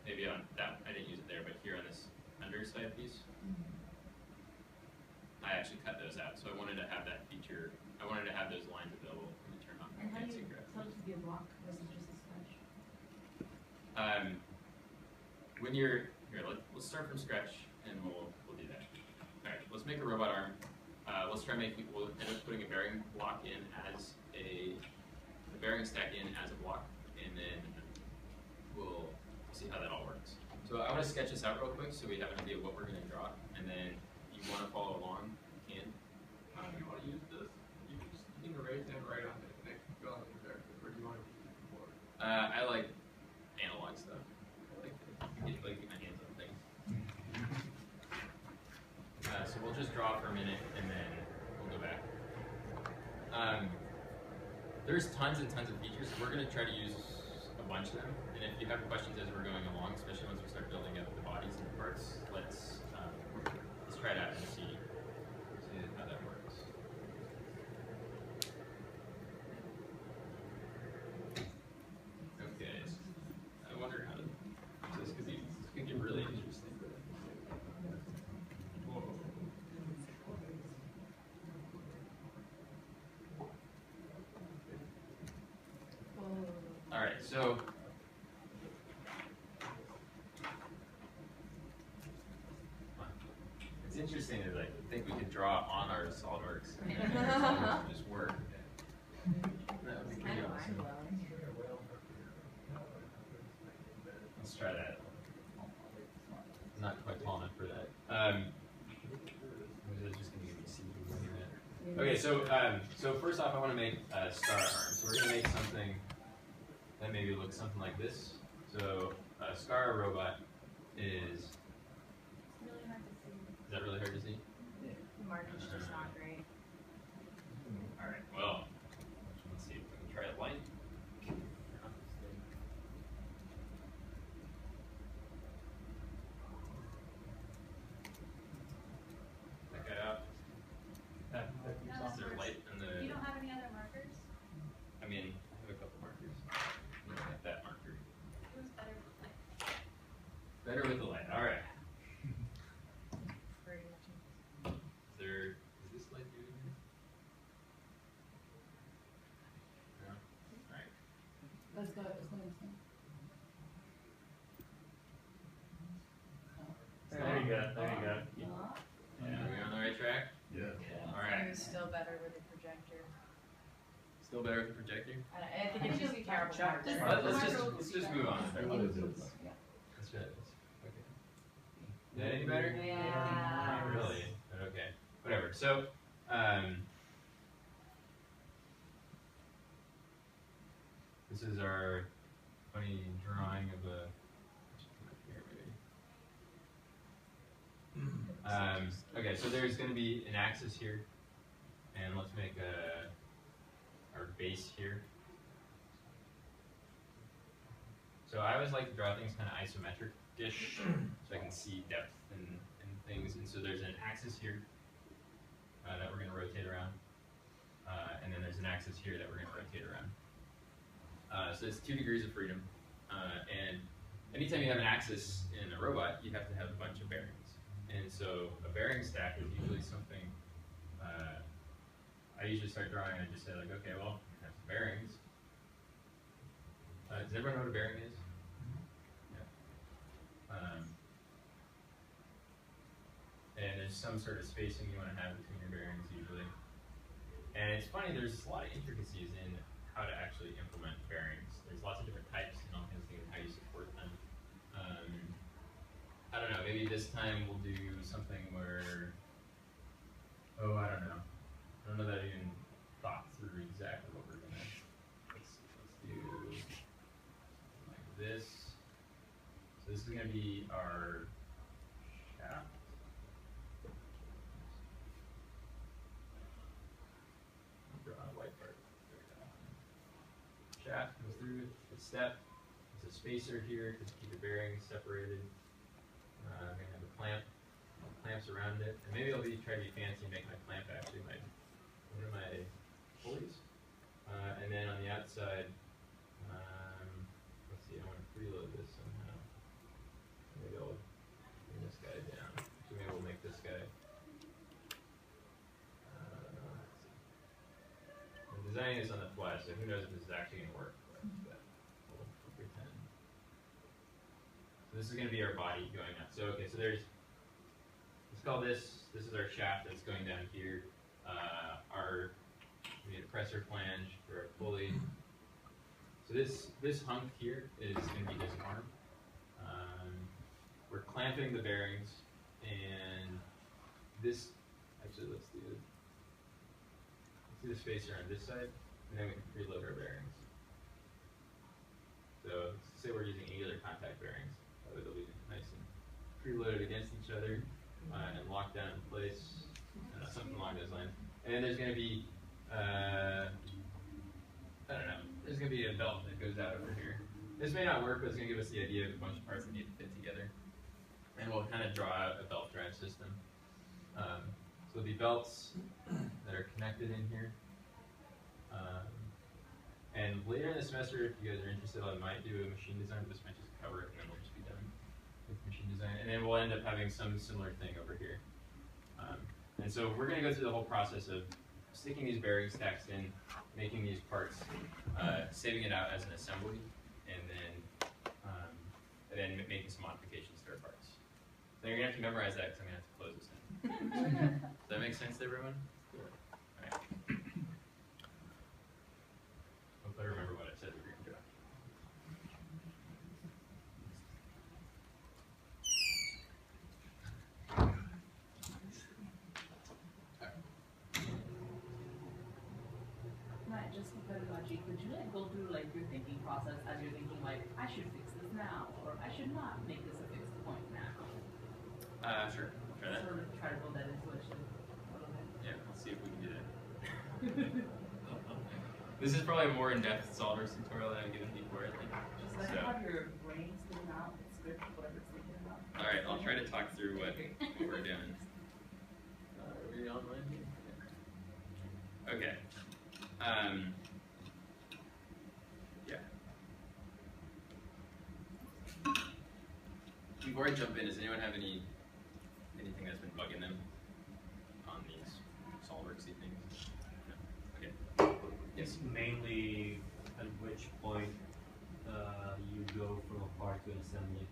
Maybe on that, I didn't use it there, but here on this underside piece, I actually cut those out. So I wanted to have that feature, I wanted to have those lines available when you turn on And how do fancy you graph. tell it to be a block versus just a sketch? when you're here, let's start from scratch, and we'll do that. All right, let's make a robot arm. Let's try making. We'll end up putting a bearing block in as a bearing stack in as a block, and then we'll see how that all works. So I want to sketch this out real quick so we have an idea of what we're going to draw, and then you want to follow along, you can. If you want to use this, you can erase and write on it, and it can go on the projector. Or do you want to use the keyboard? I like analog stuff. I like get my hands on things. So we'll just draw for a minute, and then we'll go back. There's tons and tons of features. We're going to try to use a bunch of them. And if you have questions as we're going along, especially once we start building up the bodies and the parts, let's try it out and see how that works. Okay. I wonder how to. This could get really interesting. Whoa. All right, so it's interesting that I think we could draw on our SolidWorks and just work. That would be pretty awesome. Let's try that. I'm not quite tall enough for that. Just gonna give me C. Okay, so first off, I want to make a star arm. So we're gonna make something that maybe looks something like this. So a scar robot is. It's really hard to see. Is that really hard to see? The marker's just not great. All right. Well, let's see if we can try a light. That guy out. Is there light in the? You don't have any other markers? I mean, I have a couple markers. Like that marker. It was better with like. Better with the light. All right. Is this light doing here? No. All right. Let's go. There you go. Yeah. Are we on the right track? Yeah. All right. It's still better with a projector. Still better with the projector? I think it's just a terrible part. Let's just move on. Let's try this. Okay. Is that any better? Yeah. Not really. But okay. Whatever. So, this is our funny drawing of a. Okay, so there's going to be an axis here, and let's make our base here. So I always like to draw things kind of isometric-ish, so I can see depth and things. And so there's an axis here that we're going to rotate around, and then there's an axis here that we're going to rotate around. So it's 2 degrees of freedom, and anytime you have an axis in a robot, you have to have a bunch of bearings. And so a bearing stack is usually something, I usually start drawing and I just say like, okay, well, I have some bearings. Does everyone know what a bearing is? Yeah. And there's some sort of spacing you want to have between your bearings usually. And it's funny, there's a lot of intricacies in how to actually implement bearings. There's lots of different types and all kinds of things and how you support them. I don't know, maybe this time we'll do something where, oh, I don't know. I don't know that I even thought through exactly what we're gonna, let's do like this. So this is gonna be our shaft. I'll draw a white part. There we go. Shaft comes through, the step. There's a spacer here to keep the bearings separated. I'm going to have a clamp, clamps around it, and maybe I'll try to be fancy and make my clamp actually one of my pulleys. And then on the outside, let's see, I want to preload this somehow. Maybe I'll bring this guy down. So maybe we'll make this guy. I'm designing this on the fly, so who knows if this is actually going to work. But we'll pretend. This is going to be our body going up. So okay, so there's, let's call this is our shaft that's going down here. We need a presser flange for a pulley. So this hunk here is going to be his arm. We're clamping the bearings, and this, actually let's do the spacer on this side, and then we can preload our bearings. So say we're using angular contact bearings, that way they'll be nice and preloaded against each other and locked down in place, something along those lines. And then there's going to be, I don't know, there's going to be a belt that goes out over here. This may not work, but it's going to give us the idea of a bunch of parts that need to fit together. And we'll kind of draw out a belt drive system. So there'll be belts that are connected in here. And later in the semester, if you guys are interested, I might do a machine design, but this might just cover it, and then we'll just be done with machine design. And then we'll end up having some similar thing over here. And so we're going to go through the whole process of sticking these bearing stacks in, making these parts, saving it out as an assembly, and then making some modifications to our parts. So you're going to have to memorize that because I'm going to have to close this in. Does that make sense to everyone? All right. Hope I remember what I said we were going to do. Matt, just for pedagogy, could you like go through like your thinking process as you're thinking like, I should fix this now, or I should not make this a fixed point now? Sure. I'll try that. Sort of try to build that into it a little bit. Yeah, let's see if we can do that. This is probably a more in-depth SolidWorks tutorial than I've given before, I think. Just like have your brain spitting out, it's good, whatever it's thinking about. All right, I'll try to talk through what we're doing. Are we online here? Yeah. Okay. Yeah. Before I jump in, does anyone have anything that's been bugging them on these SolidWorksy things? No? Okay. Yes. Mainly at which point you go from a part to an assembly.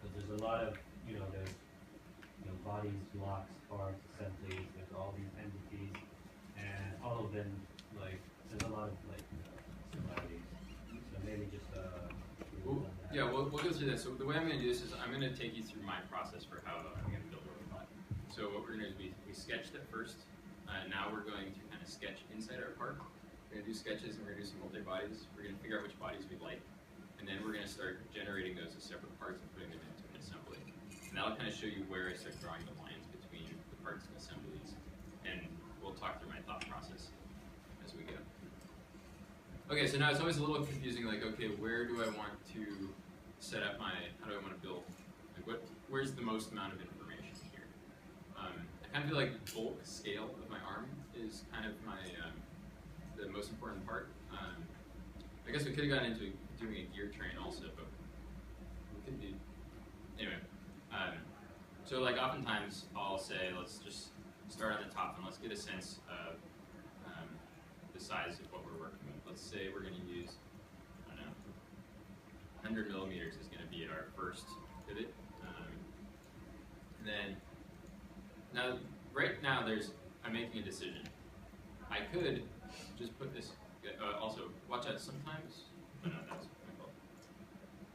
Because there's a lot of, there's bodies, blocks, parts, assemblies, there's all these entities, and all of them, there's a lot of similarities. So maybe just yeah, we'll go through that. So the way I'm going to do this is I'm going to take you through my process for how I'm going to build a robot. So what we're going to do is we sketched it first. Now we're going to kind of sketch inside our part. We're going to do sketches and we're going to do some multi-bodies. We're going to figure out which bodies we like. And then we're going to start generating those as separate parts and putting them into an assembly. And that'll kind of show you where I start drawing the lines between the parts and assemblies. And we'll talk through my thought process as we go. Okay, so now it's always a little confusing, like, okay, where do I want to set up how do I want to build? Like, where's the most amount of information here? I kind of feel like bulk scale of my arm is kind of the most important part. I guess we could have gotten into doing a gear train also, but we could do, anyway. So like oftentimes I'll say, let's just start at the top and let's get a sense of the size of what we're working with. Let's say we're going to use, I don't know, 100 millimeters is going to be our first pivot. And then, right now I'm making a decision. I could just put this, also, watch out, sometimes, no, that's my fault.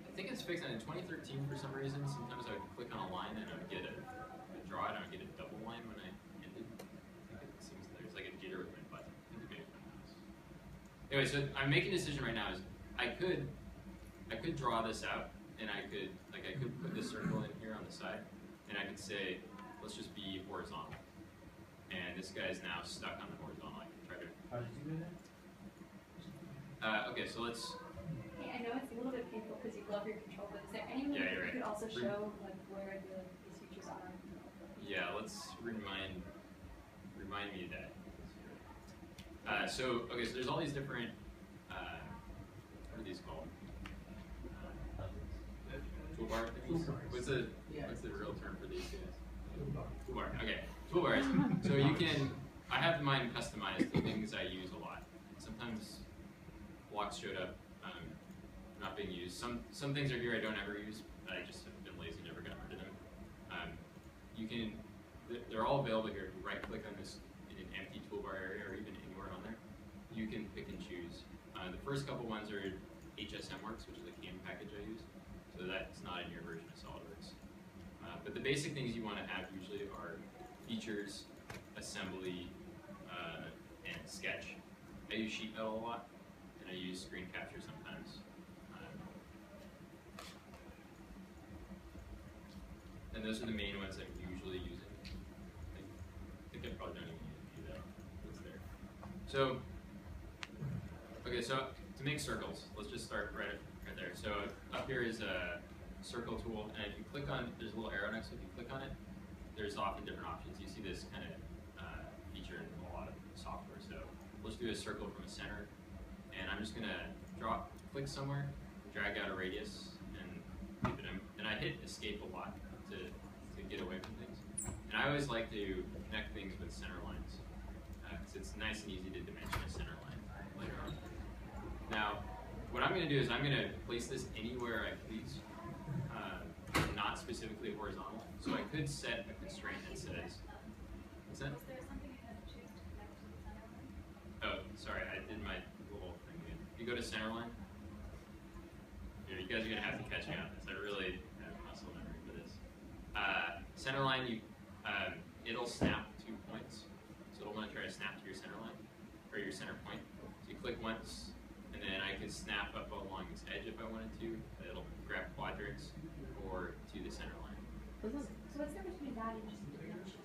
I think it's fixed, and in 2013 for some reason, sometimes I would click on a line and I would get a draw it, and I would get a double line when I ended. I think it seems there's like a jitter with my button. I think maybe my mouse. Anyway, so I'm making a decision right now is I could draw this out, and I could put this circle in here on the side, and I could say, let's just be horizontal. And this guy is now stuck on the horizontal. I can try to. How did you do that? Okay, so let's. Hey, I know it's a little bit painful because you love your control, but is there any way Yeah, that you're you could right. also show where these features are? Yeah, let's remind me of that. So there's all these different. What are these called? Toolbar things. What's the real term for these guys? Toolbar. Okay, toolbars. So you can. I have mine customized to things I use a lot. Sometimes blocks showed up, not being used. Some things are here I don't ever use. I just have been lazy, never got rid of them. You can, they're all available here. If you right click on this in an empty toolbar area or even anywhere on there, you can pick and choose. The first couple ones are HSM Works, which is a CAM package I use. So that's not in your version of SolidWorks. But the basic things you want to have usually are features, assembly, and sketch. I use sheet metal a lot, and I use screen capture sometimes. And those are the main ones I'm usually using. I think I probably don't even need to do that. It's there. So, okay, so to make circles, let's just start right there. So up here is a circle tool, and if you click on, there's a little arrow next to it. If you click on it, there's often different options. You see this kind of feature in a lot of software. So let's do a circle from a center, and I'm just gonna click somewhere, drag out a radius, and leave it in. And I hit escape a lot to get away from things. And I always like to connect things with center lines, because it's nice and easy to dimension a center line later on. Now, what I'm going to do is I'm going to place this anywhere I please, not specifically horizontal. So I could set a constraint that says, what's that? Was there something you had to choose to connect to the center line? Oh, sorry, I did my little thing again. If you go to center line, here, you guys are going to have to catch me on this. I really have muscle memory for this. Center line, it'll snap 2 points. So it'll want to try to snap to your center line, or your center point. So you click once, and then I can snap up along this edge if I wanted to. It'll grab quadrants or to the center line. So what's the difference between that and just dimension?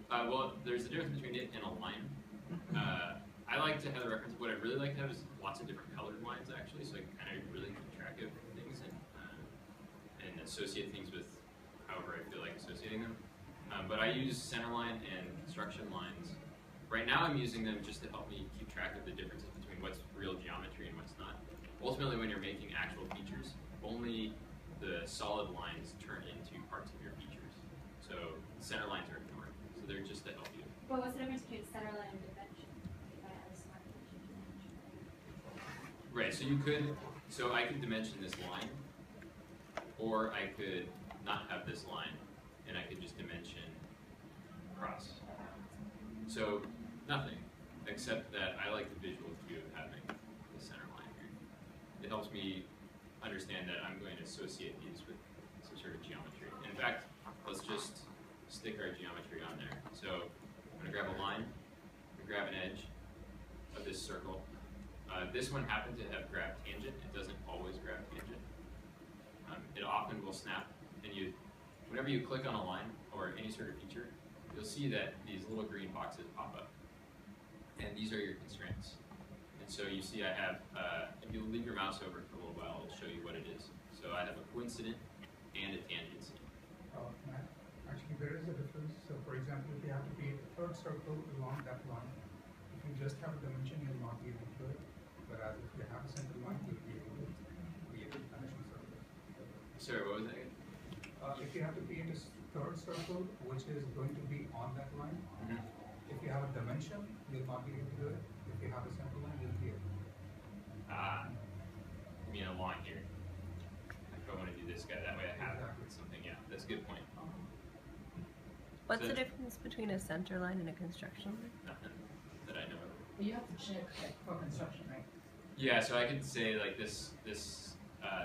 Well, there's a difference between it and a line. I like to have the reference. What I really like to have is lots of different colored lines, actually, so I can kind of really keep track of things and associate things with however I feel like associating them. But I use center line and construction lines. Right now I'm using them just to help me keep track of the differences between what's real geometry and what's not. Ultimately, when you're making actual features, only the solid lines turn into parts of your features. So center lines are ignored. So they're just to help you. But what's the difference between center line and dimension? If I have a smart dimension. Right, so I could dimension this line, or I could not have this line, and I could just dimension cross. So nothing, except that I like the visual cue of having the center line here. It helps me understand that I'm going to associate these with some sort of geometry. In fact, let's just stick our geometry on there. So I'm going to grab a line, I'm going to grab an edge of this circle. This one happened to have grabbed tangent. It doesn't always grab tangent. It often will snap, and whenever you click on a line or any sort of feature, you'll see that these little green boxes pop up. And these are your constraints. And so you see I have, if you leave your mouse over for a little while, it'll show you what it is. So I have a coincident and a tangency. Matt, actually there is a difference. So for example, if you have to create a third circle along that line, if you just have a dimension, you'll not be able to do it. Whereas if you have a center line, you'll be able to create a dimension circle. Sorry, what was that again? If you have to create a third circle, which is going to be on that line, if you have a dimension, you'll not be able to do it. If you have a center line, you'll be able to. You mean along here. If I want to do this guy, that way I have something, yeah, that's a good point. What's So- the difference between a center line and a construction line? Nothing that I know of. But you have to check for construction, right? Yeah, so I can say like this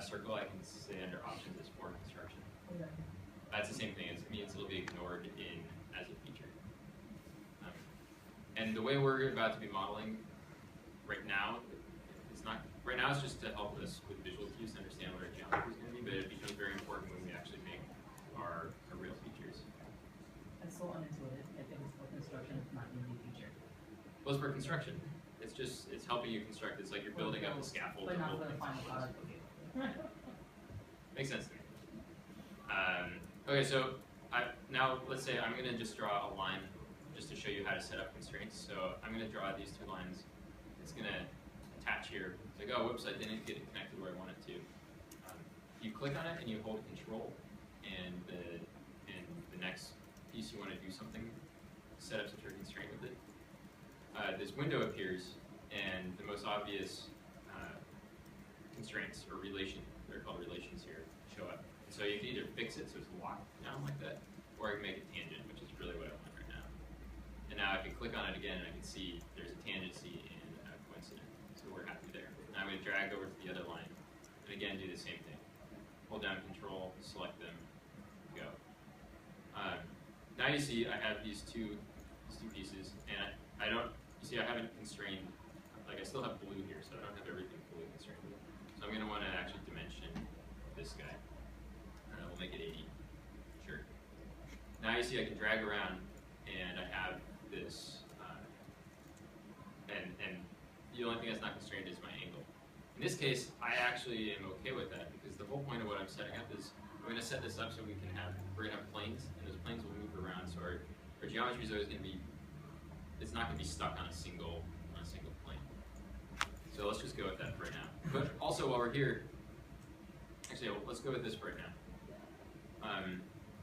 circle, I can say under options is for construction. Exactly. That's the same thing. It means it'll be ignored as a feature. And the way we're about to be modeling right now, it's just to help us with visual cues to understand what our geometry is going to be, but it becomes very important when we actually make our real features. That's so unintuitive. I think it's for construction, it's not an easy feature. Well, it's for construction. It's helping you construct. It's like you're building up the scaffold. But to not hold for the things. final product. Okay. Makes sense to me. Okay, so now let's say I'm going to just draw a line just to show you how to set up constraints. So I'm going to draw these two lines. It's going to attach here. It's like, oh, whoops, I didn't get it connected where I wanted to. You click on it and you hold Control, and the next piece you want to do something, set up such a constraint with it. This window appears, and the most obvious constraints or relation, they're called relations here, show up. So you can either fix it so it's locked down like that, or I can make it tangent, which is really what I want right now. And now I can click on it again and I can see there's a tangency and a coincident. So we're happy there. Now I'm going to drag over to the other line and again do the same thing. Hold down Control, select them, go. Now you see I have these two pieces, and I don't, you see I haven't constrained, like I still have blue here, so I don't have everything fully constrained. So I'm going to want to actually dimension this guy. We'll make it 80. Sure. Now you see I can drag around, and I have this, and the only thing that's not constrained is my angle. In this case, I actually am okay with that, because the whole point of what I'm setting up is we're going to set this up so we're going to have planes, and those planes will move around, so our geometry is always going to be, it's not going to be stuck on a single plane. So let's just go with that for right now. But also while we're here, actually, let's go with this for right now.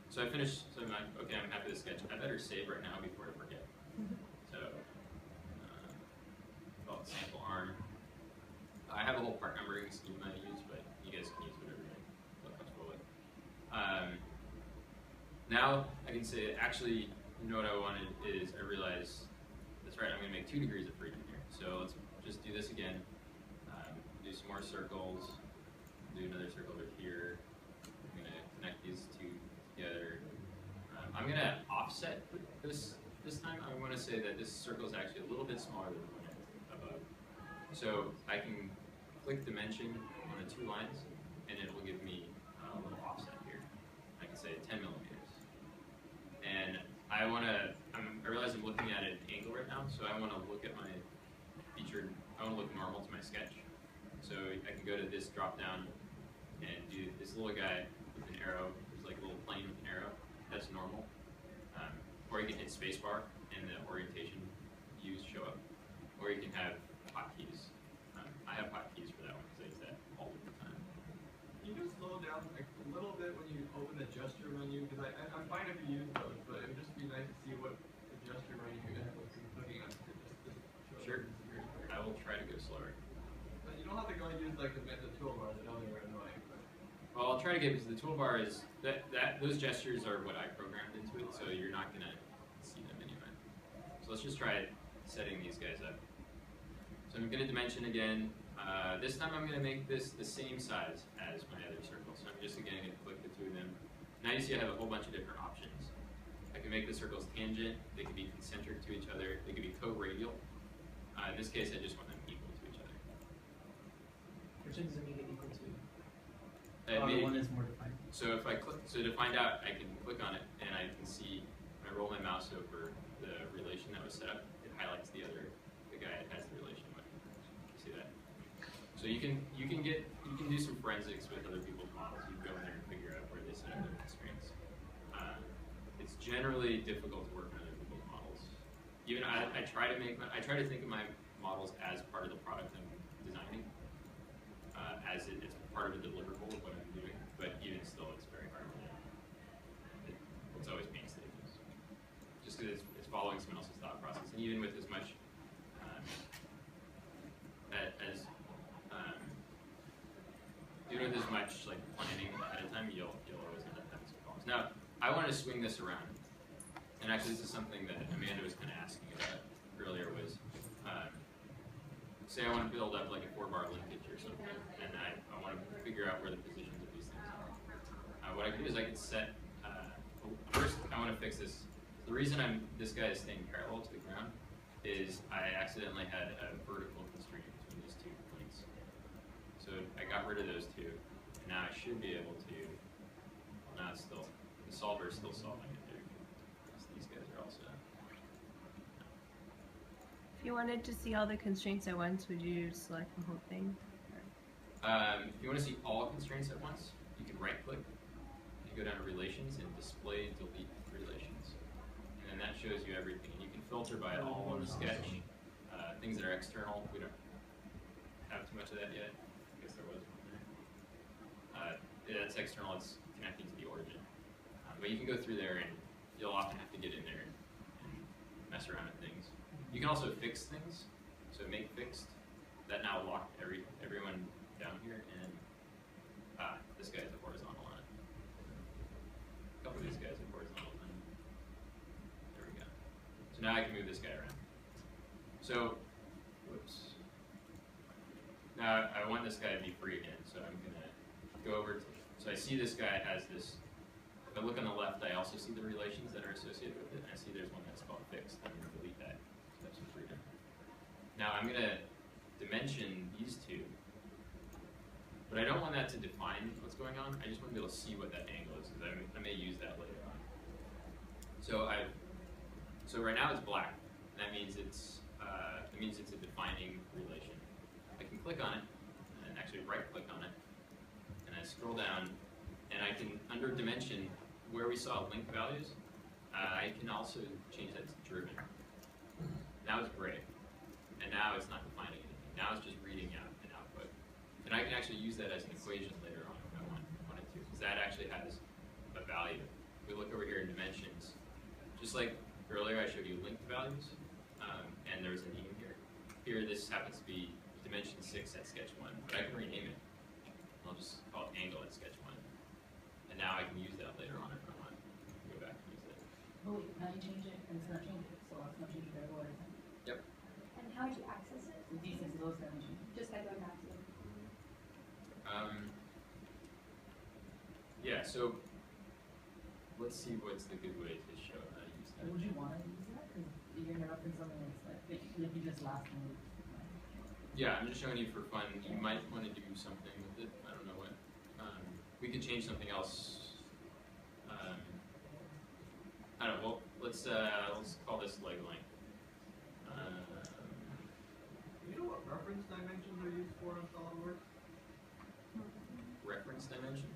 So I finished, so I'm like, okay, I'm happy with the sketch. I better save right now before I forget. So, call it sample arm. I have a whole part numbering scheme I use, but you guys can use whatever you feel comfortable with. Now I can say, actually, you know what I wanted is, I realized, that's right, I'm going to make 2 degrees of freedom here. So let's just do this again. Do some more circles. Do another circle over here. I'm going to connect these two together. I'm going to offset this time. I want to say that this circle is actually a little bit smaller than the one above. So I can click dimension on the 2 lines, and it will give me a little offset here. I can say 10 millimeters. And I realize I'm looking at an angle right now, so I want to look at my featured, I want to look normal to my sketch. So I can go to this drop down and do this little guy with an arrow. There's like a little plane with an arrow. That's normal. Or you can hit spacebar and the orientation views show up. Or you can have hotkeys. I have hotkeys for that one because I use that all the time. Can you just slow down like a little bit when you open the gesture menu? Because I'm fine if you use those, but it would just be nice to see what the gesture menu you're going to be clicking on to show. Sure. I will try to go slower. But you don't have to go and use like the toolbar. I know they're annoying. But. Well, I'll try to get, because the toolbar is, those gestures are what I programmed into it, so you're not going to see them anyway. So let's just try setting these guys up. So I'm going to dimension again. This time I'm going to make this the same size as my other circle. So I'm just again going to click the 2 of them. Now you see I have a whole bunch of different options. I can make the circles tangent, they can be concentric to each other, they can be co-radial. In this case I just want them equal to each other. Which one does it make it equal to? The one is more defined. So if I click, so to find out, I can click on it and I can see, when I roll my mouse over the relation that was set up, it highlights the guy it has the relation with. You see that? So you can do some forensics with other people's models. You can go in there and figure out where they set up their constraints. It's generally difficult to work on other people's models. Even I try to think of my models as part of the product I'm designing, as it's part of a deliverable of what I'm doing. But even still, it's very hard to do. It's always painstaking, just because it's following someone else's thought process. And even with as much even with as much like planning ahead of time, you'll always end up having some problems. Now, I wanted to swing this around, and actually, this is something that Amanda was kind of asking about earlier. Was say I want to build up like a 4-bar linkage or something, and I want to figure out where the positions of these things are. What I can do is I can set. First, I want to fix this. The reason this guy is staying parallel to the ground is I accidentally had a vertical constraint between these 2 points. So I got rid of those 2, and now I should be able to. Well, now it's still the solver is still solving it there. So these guys are also. If you wanted to see all the constraints at once, would you select the whole thing? If you want to see all constraints at once, you can right-click. You go down to Relations and Display Delete Relations, and then that shows you everything. And you can filter by all on the sketch. Things that are external, we don't have too much of that yet. I guess there was one there. Yeah, that's external. It's connecting to the origin. But you can go through there, and you'll often have to get in there and mess around with things. You can also fix things. So make fixed. That now locked everyone down here, and this guy has a horizontal on it. A couple of these guys have horizontal on it. There we go. So now I can move this guy around. So, whoops. Now I want this guy to be free again, so I'm gonna go over to, so I see this guy has this, if I look on the left, I also see the relations that are associated with it, and I see there's one that's called fixed. I'm gonna delete that, so I have some freedom. Now I'm gonna dimension these two, but I don't want that to define what's going on. I just want to be able to see what that angle is, because I may use that later on. So right now it's black. That means it's a defining relation. I can click on it, and actually right-click on it, and I scroll down, and I can, under dimension, where we saw link values, I can also change that to driven. Now it's gray, and now it's not defining anything. Now it's just reading out an output. And I can actually use that as an equation later on if I wanted to, because that actually has a value. If we look over here in dimensions, just like earlier I showed you linked values, and there's a name here. Here this happens to be dimension 6 at sketch 1, but I can rename it. I'll just call it angle at sketch 1. And now I can use that later on if I want to go back and use it. Oh wait, now you change it, and it's not changing it, so it's not changing very well. Yep. And how would you access it? The distance of those dimensions. Just by going back to it. Yeah, so let's see what's the good way to show how to use that. Would you want to use that? Because you're going to reference something that's like you just last move. Yeah, I'm just showing you for fun. You might want to do something with it. I don't know what. We could change something else. I don't know. Well, let's call this leg length. You know what reference dimensions are used for in SolidWorks? Reference dimension?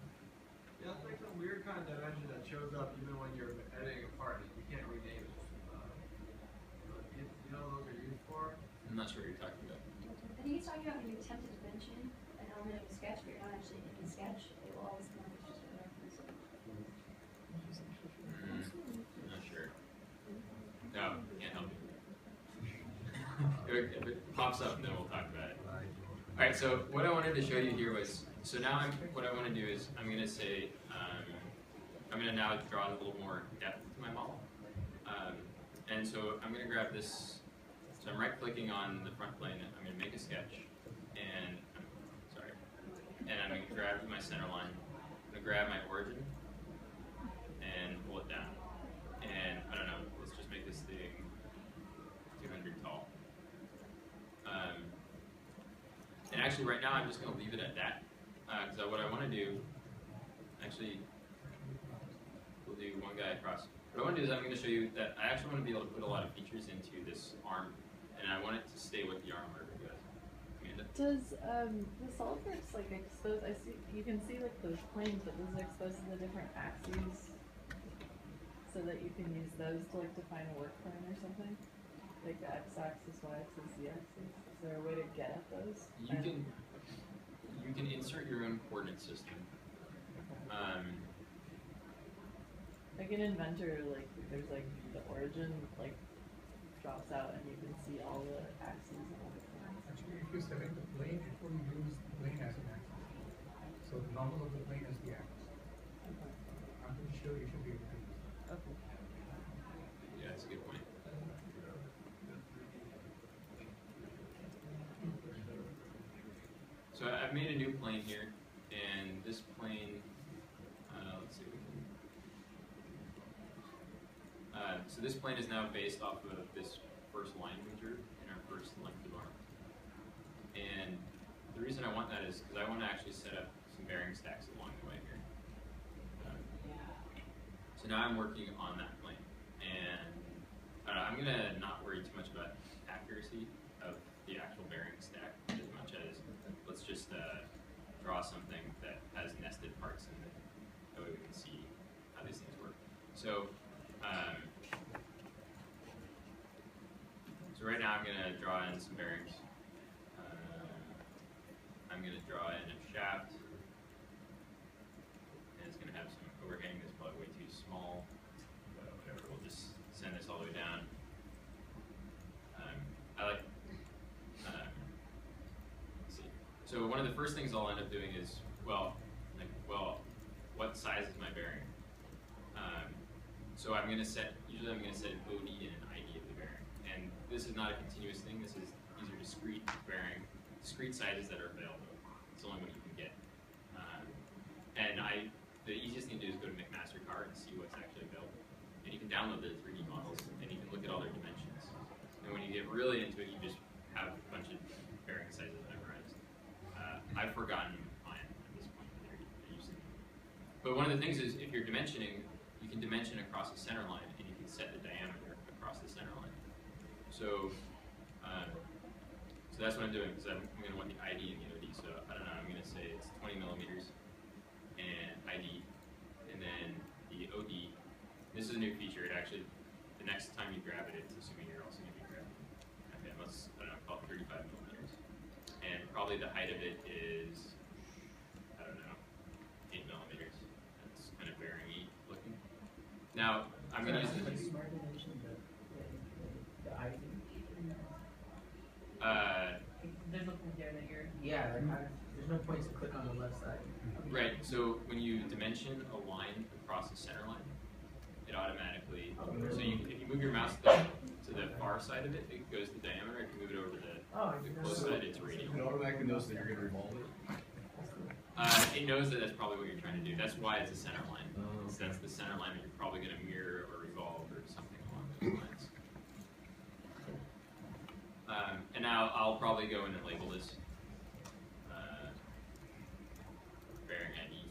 Yeah, it's like some weird kind of dimension that shows up even when you're editing a part. You can't rename it. You know what those are used for? I'm not sure what you're talking about. I think he's talking about when you attempt to dimension an element of a sketch, but you're not actually in the sketch. It will always come up as just a reference. I'm not sure. No, can't help you. If it pops up, then we'll talk about it. All right. So what I wanted to show you here was, so now what I want to do is I'm going to say I'm going to now draw a little more depth to my model, and so I'm going to grab this. So I'm right-clicking on the front plane. I'm going to make a sketch, and I'm going to grab my center line. I'm going to grab my origin and pull it down. And I don't know. Let's just make this thing 200 tall. And actually, right now, I'm just going to leave it at that. Because what I want to do, actually, we'll do one guy across. What I want to do is I'm going to show you that I actually want to be able to put a lot of features into this arm, and I want it to stay with the arm wherever it goes. Amanda? Does the SolidWorks like expose? I see you can see like those planes, but does it expose the different axes so that you can use those to like define a work plane or something? Like the x-axis, y-axis, z-axis. Is there a way to get at those? You can insert your own coordinate system. Like an inventor, like there's like the origin like drops out and you can see all the axes and all the planes. Actually, if you select the plane, it will use the plane as an axis. So the normal of the plane is the axis. Okay. I'm pretty sure you should be able to use it. Okay. Yeah, that's a good point. So I've made a new plane here, and this plane, let's see if we can. So this plane is now based off of this first line we drew in our first length of arm. And the reason I want that is because I want to actually set up some bearing stacks along the way here. So now I'm working on that plane, and I'm going to not worry too much about accuracy of the actual bearing stack as much as let's just draw something that has nested parts in it. That way we can see how these things work. So, so right now I'm going to draw in some bearings. I'm going to draw in a shaft, and it's going to have some overhang that's probably way too small. But whatever, we'll just send this all the way down. I like. Let's see. So one of the first things I'll end up doing is, well, what size is my bearing? So usually I'm going to set an OD and an ID of the bearing. And this is not a continuous thing, these are discrete discrete sizes that are available. It's only what you can get. The easiest thing to do is go to McMaster-Carr and see what's actually available. And you can download the 3D models and you can look at all their dimensions. And when you get really into it, you just have a bunch of bearing sizes memorized. I've forgotten mine at this point. They're using them. But one of the things is, if you're dimensioning, you can dimension across a center line, and you can set the diameter across the center line. So that's what I'm doing, because I'm going to want the ID and the OD. So I don't know, I'm going to say it's 20 millimeters and ID, and then the OD. This is a new feature. It actually, the next time you grab it, it's assuming you're also going to be grabbing it. Okay, unless, I don't know, call it 35 millimeters. And probably the height of it is, I don't know, 8 millimeters. That's kind of bearing-y looking. Now, I'm going to use this. The ID. There's a point there that you're. Yeah, there's no point to click on the left side. Right, so when you dimension a line across a center line, it automatically, so if you move your mouse to the far side of it, it goes the diameter. If you move it over to the close side, it's radial. It automatically knows that you're going to revolve it? It knows that that's probably what you're trying to do. That's why it's a center line. So that's the center line that you're probably going to mirror or revolve or something along those lines. And now I'll probably go in and label this bearing ID,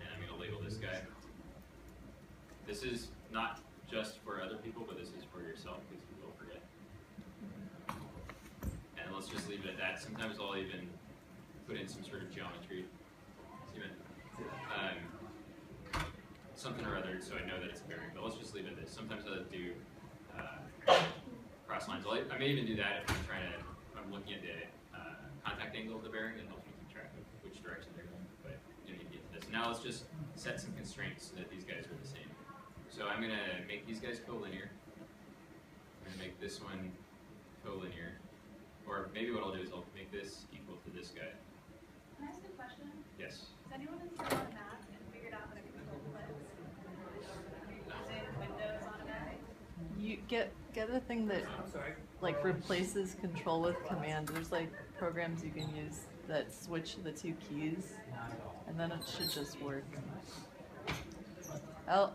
and I'm going to label this guy. This is not just for other people, but this is for yourself, because you will forget. And let's just leave it at that. Sometimes I'll even put in some sort of geometry, something or other, so I know that it's a bearing. But let's just leave it at this. Sometimes I'll do cross lines. I may even do that if I'm looking at the contact angle of the bearing. It helps me keep track of which direction they're going. But you don't need to get to this. Now let's just set some constraints so that these guys are the same. So I'm going to make these guys collinear. I'm going to make this one collinear. Or maybe what I'll do is I'll make this equal to this guy. Can I ask a question? Yes. Has anyone installed a Mac and figured out how to control clips? Using Windows automatic? You get a thing that like replaces control with command. There's like programs you can use that switch the two keys, and then it should just work. Oh.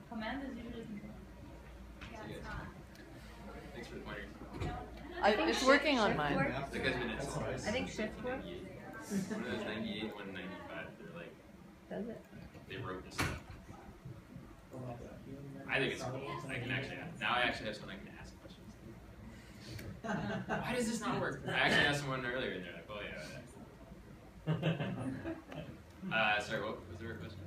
Command is usually Yeah, it's not. Thanks for the pointer. It's working on mine. That guy's been installed. I think shift works. One of those 98, 195. They're like, Does it? they wrote this stuff. I think it's cool. I can actually, now I actually have someone I can ask questions. Why does this not work? I actually asked someone earlier and they're like, oh yeah. Sorry, what was the question?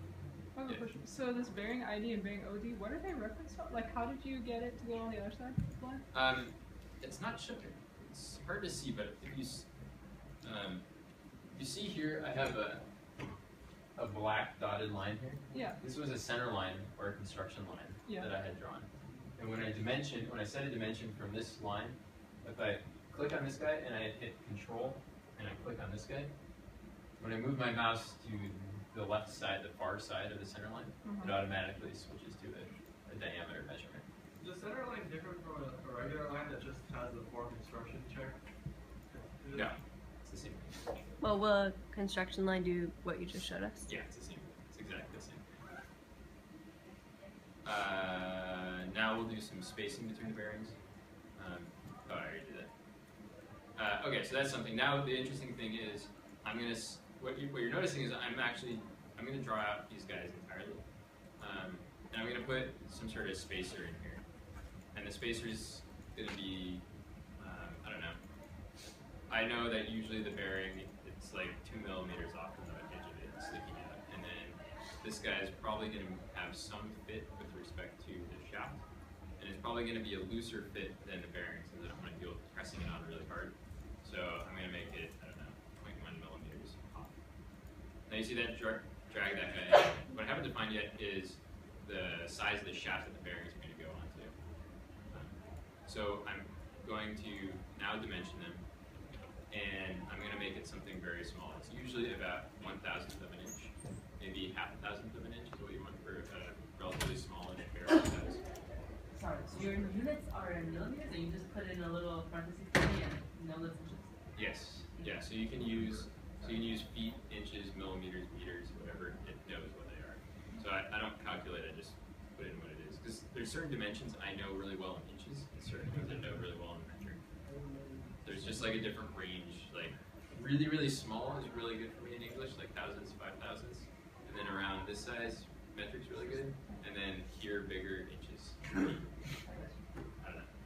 I have a question. So this bearing ID and bearing OD, what are they referenced to? Like, how did you get it to go on the other side? It's not shown. It's hard to see, but if you see here, I have a black dotted line here. Yeah. This was a center line or a construction line that I had drawn. And when I set a dimension from this line, if I click on this guy and I hit Control and I click on this guy, when I move my mouse to the left side, the far side of the center line, it automatically switches to a diameter measurement. Is the center line different from a regular line that just has the form construction check? No, it's the same thing. Well, will a construction line do what you just showed us? Yeah, it's the same. It's exactly the same. Now we'll do some spacing between the bearings. I already did that. Okay, so that's something. Now the interesting thing is, what you're noticing is I'm gonna draw out these guys entirely, and I'm gonna put some sort of spacer in here, and the spacer is gonna be I don't know. I know that usually the bearing it's like 2 millimeters off from the edge of it, sticking out, and then this guy is probably gonna have some fit with respect to the shaft, and it's probably gonna be a looser fit than the bearing since I don't want to feel pressing it on really hard. So I'm gonna make it, I don't know, 0.1 millimeters off. Now you see that drag that guy in. What I haven't defined yet is the size of the shaft that the bearings are going to go onto. So I'm going to now dimension them, and I'm going to make it something very small. It's usually about 1/1000th of an inch, maybe 0.5 of an inch is what you want for a relatively smallish barrel size. Sorry, so your units are in millimeters, and you just put in a little parentheses thingy and know that's inches? Yes, yeah, so you can use feet, inches, millimeters, meters, whatever, it knows what they are. So I don't calculate, I just put in what it is. Because there's certain dimensions I know really well in inches, and certain ones I know really well in metric. There's just like a different range, like really, really small is really good for me in English, like thousands, 5/1000s. And then around this size, metric's really good. And then here, bigger, inches. I don't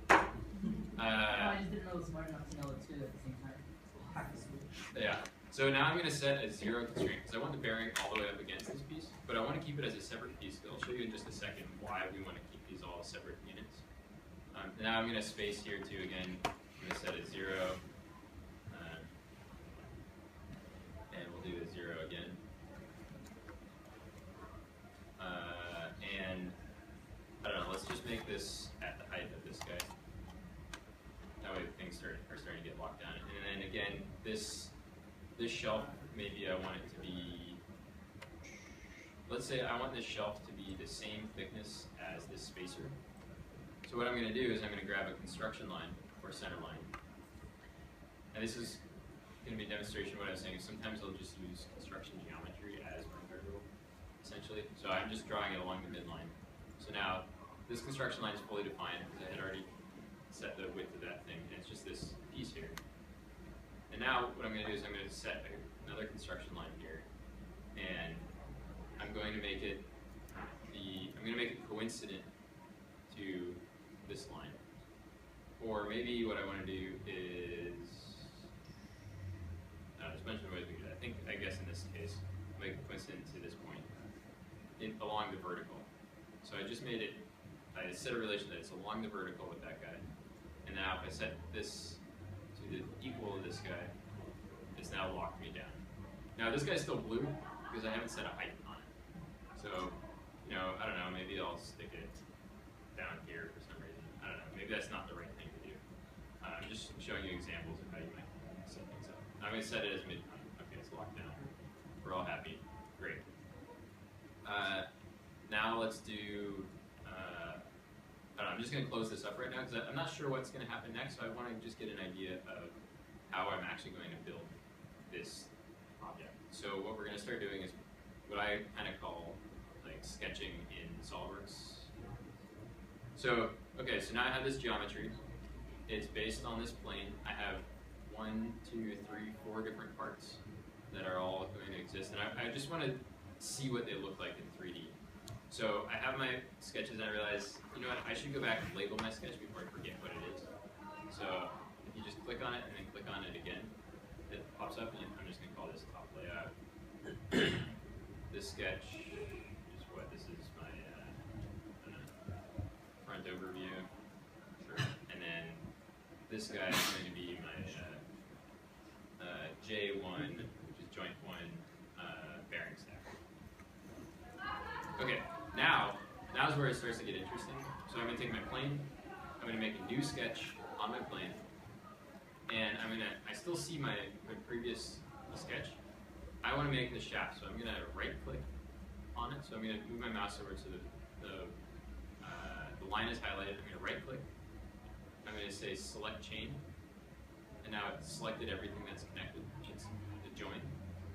know. I just didn't know it was smart enough to know it too at the same time. Yeah. So now I'm going to set a 0 constraint because I want the bearing all the way up against this piece, but I want to keep it as a separate piece. I'll show you in just a second why we want to keep these all separate units. Now I'm going to space here too again. I'm going to set a 0, and we'll do a 0 again. And I don't know, let's just make this at the height of this guy. That way things are starting to get locked down. And then again, this shelf, maybe I want it to be, let's say I want this shelf to be the same thickness as this spacer. So what I'm going to do is I'm going to grab a construction line or center line. And this is going to be a demonstration of what I was saying. Sometimes I'll just use construction geometry as my variable, essentially. So I'm just drawing it along the midline. So now this construction line is fully defined because I had already set the width of that thing, and it's just this piece here. And now what I'm going to do is I'm going to set another construction line here, and I'm going to make it coincident to this line. Or maybe what I want to do is there's a bunch of ways we do that. I guess in this case, make it coincident to this point along the vertical. So I just made it. I set a relation that it's along the vertical with that guy. And now if I set this to the equal of this guy, it's now locked me down. Now this guy's still blue because I haven't set a height on it. So, I don't know, maybe I'll stick it down here for some reason. I don't know, maybe that's not the right thing to do. I'm just showing you examples of how you might set things up. I'm going to set it as midpoint. Okay, it's locked down. We're all happy. Great. Now let's do, I'm just going to close this up right now because I'm not sure what's going to happen next, so I want to just get an idea of how I'm actually going to build this object. So what we're going to start doing is what I kind of call like sketching in SolidWorks. So, okay, so now I have this geometry. It's based on this plane. I have 1, 2, 3, 4 different parts that are all going to exist, and I just want to see what they look like in 3D. So I have my sketches, and I realize, you know what, I should go back and label my sketch before I forget what it is. So if you just click on it and then click on it again, it pops up, and I'm just going to call this top layout. This sketch is what this is my front overview. Sure. And then this guy is going to be my J1, which is joint 1 bearing stack. Okay, now's where it starts to get interesting. So I'm going to take my plane, I'm going to make a new sketch on my plane, and I still see my previous sketch. I want to make the shaft, so I'm going to right click on it. So I'm going to move my mouse over to the line is highlighted. I'm going to right click. I'm going to say select chain, and now it's selected everything that's connected. It's the join.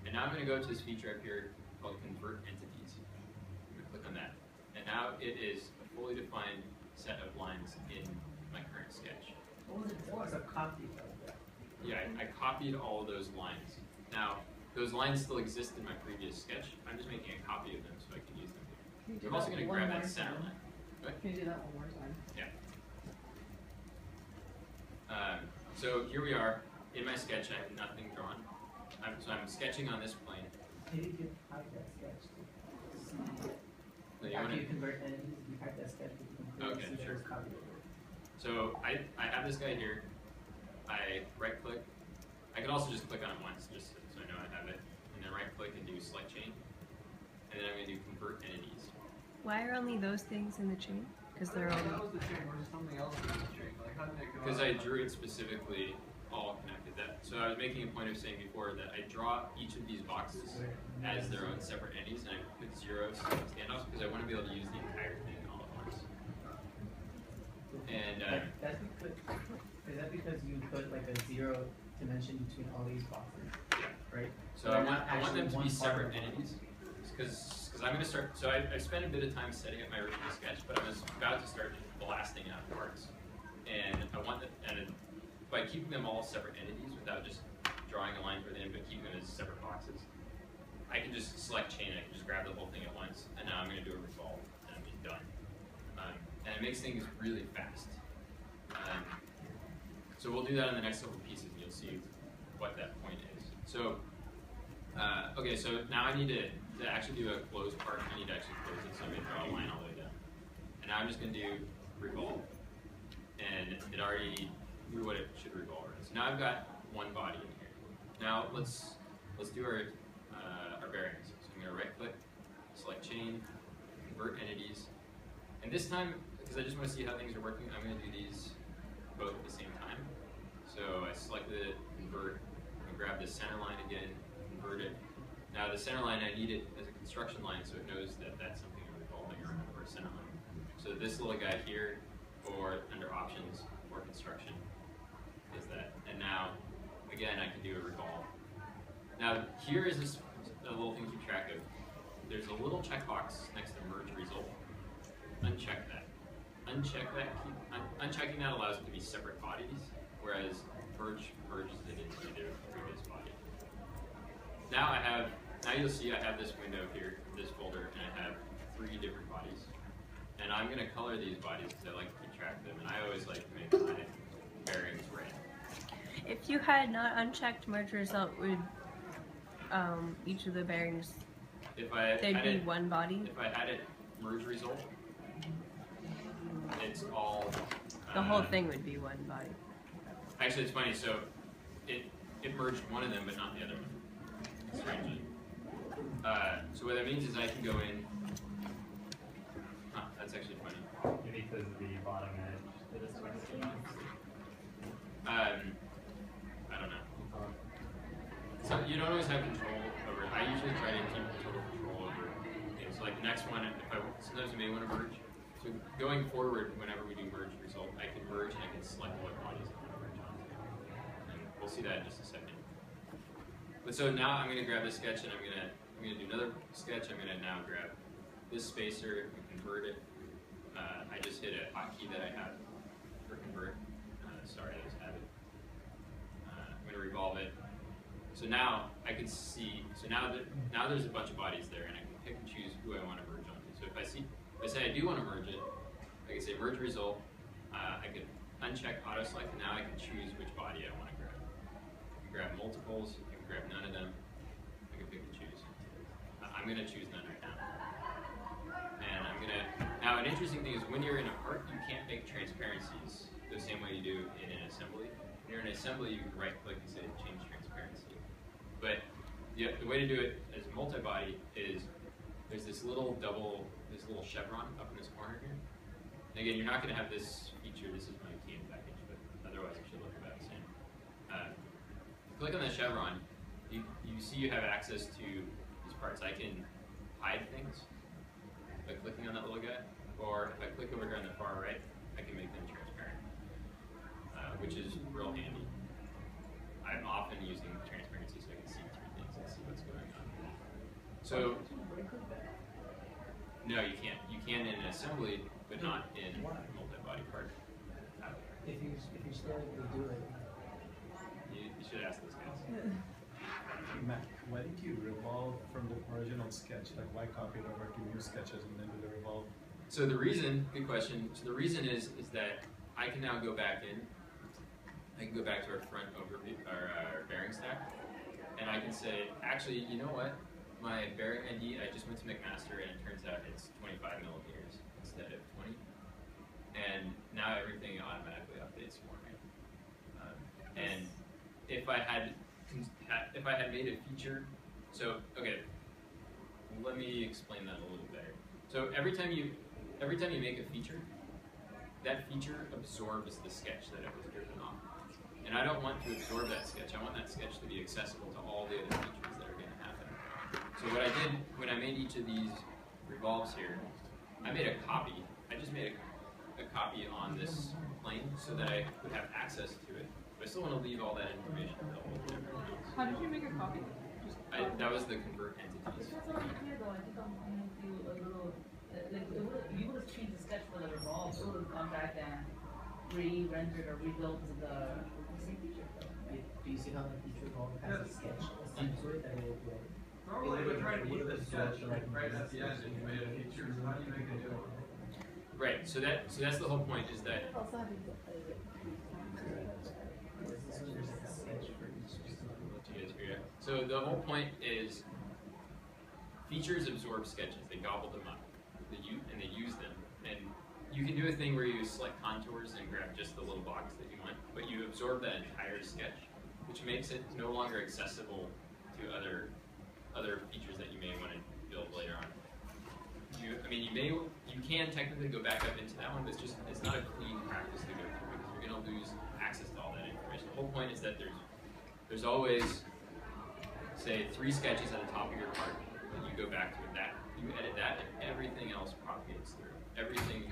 And now I'm going to go to this feature up here called convert entities. I'm going to click on that. And now it is a fully defined set of lines in my current sketch. What was it before? It's a copy of that. Yeah, I copied all of those lines. Now, those lines still exist in my previous sketch. I'm just making a copy of them so I can use them here. I'm also going to grab that center line. What? Can you do that one more time? Yeah. So here we are. In my sketch, I have nothing drawn. So I'm sketching on this plane. Maybe you could hide that sketch. After you convert entities, you hide that sketch. Okay, sure. So I have this guy here. I right click. I can also just click on it once, just so I know I have it. And then right click and do select chain. And then I'm going to do convert entities. Why are only those things in the chain? Because they're That all. was the chain, or something else in the chain. Like, how did it go? Because I drew it specifically all connected. So I was making a point of saying before that I draw each of these boxes as their own separate entities, and I put zeros standoffs because I want to be able to use the entire thing all at once. And that's because, is that because you put like a 0 dimension between all these boxes? Yeah. Right? So I want them to be separate entities. Because I'm going to start, so I spent a bit of time setting up my original sketch, but I was about to start blasting out parts. And I want that, and by keeping them all separate entities without just drawing a line for them, but keeping them as separate boxes, I can just select chain, I can just grab the whole thing at once, and now I'm going to do a revolve, and I'm done. And it makes things really fast. So we'll do that in the next couple pieces, and you'll see what that point is. So, okay, so now I need to actually do a close part. I need to actually close it, so I'm going to draw a line all the way down. And now I'm just going to do revolve. And it already knew what it should revolve around. So now I've got one body in here. Now let's do our bearings. So I'm going to right click, select chain, convert entities. And this time, because I just want to see how things are working, I'm going to do these both at the same time. So I selected it, convert, I'm going to grab the center line again, convert it. Now the center line, I need it as a construction line so it knows that that's something I'm revolving around for a center line. So this little guy here, or under options, or construction, is that. And now, again, I can do a revolve. Now here is this a little thing to keep track of. There's a little checkbox next to merge result. Uncheck that. Uncheck that. Unchecking that allows it to be separate bodies, whereas merges it into the previous body. Now you'll see I have this window here, this folder, and I have 3 different bodies. And I'm going to color these bodies because I like to keep track of them, and I always like to make my bearings red. If you had not unchecked merge result, would each of the bearings, there'd be one body? If I had it merge result, it's all... The whole thing would be one body. Actually, it's funny, so it merged one of them, but not the other one, strangely. So what that means is I can go in... That's actually funny. Maybe because of the bottom edge. I don't know. So you don't always have control over it. I usually try to keep total control over it. So like the next one, sometimes you may want to merge. So going forward, whenever we do merge result, I can merge and I can select what bodies I want to merge onto. And we'll see that in just a second. But so now I'm going to grab this sketch and I'm going to do another sketch. I'm going to now grab this spacer and convert it. I just hit a hotkey that I have for convert. Sorry, I just have it. I'm going to revolve it. So now I can see. So now there's a bunch of bodies there, and I can pick and choose who I want to merge onto. So if I say I do want to merge it, I can say merge result. I can uncheck auto select, and now I can choose which body I want to grab. I can grab multiples. I can grab none of them. I can pick and choose. I'm going to choose none right now. And I'm going to, now an interesting thing is when you're in a part, you can't make transparencies the same way you do in an assembly. When you're in an assembly, you can right click and say change transparency. But the way to do it as multi-body is there's this little chevron up in this corner here. And again, you're not going to have this feature, this is my team package, but otherwise it should look about the same. Click on the chevron, you see you have access to these parts. I can hide things by clicking on that little guy, or if I click over here on the far right, I can make them transparent, which is real handy. I'm often using transparency so I can see through things and see what's going on. So, no, you can't. You can in an assembly, but not in a multi-body part. If you still do it. You should ask those guys. Matt, why did you revolve from the original sketch? Like, why copy it over to new sketches and then do the revolve? So the reason, good question. So the reason is that I can now go back in. I can go back to our front overview, our bearing stack, and I can say, actually, you know what? My bearing ID, I just went to McMaster, and it turns out it's 25 millimeters instead of 20. And now everything automatically updates for me. And if I had made a feature, so okay, let me explain that a little better. So every time you make a feature, that feature absorbs the sketch that it was driven off. And I don't want to absorb that sketch. I want that sketch to be accessible to all the other features that are going to happen. So what I did when I made each of these revolves here, I made a copy. I just made a copy on this plane so that I would have access to it. But I still want to leave all that information available to everyone else. How did you make a copy? That was the convert entities. That's already clear though. I think I'm gonna do a little, like, you would have changed the sketch for the revolve. It would have gone back and re-rendered or rebuilt the same feature though. Do you see how the feature evolve has a sketch assigned to it that it will Normally we're trying to eat the sketch right at the end and you made a feature, so how do you make a new one? Right. So that's the whole point is that Also having to play with. so the whole point is features absorb sketches. They gobble them up. And they use them. And you can do a thing where you select contours and grab just the little box that you want, but you absorb that entire sketch, which makes it no longer accessible to other features that you may want to build later on. You can technically go back up into that one, but it's not a clean practice to go through because you're going to lose access to all that information. The whole point is that there's always, say, 3 sketches at the top of your part that you go back to. You edit that, and everything else propagates through. Everything,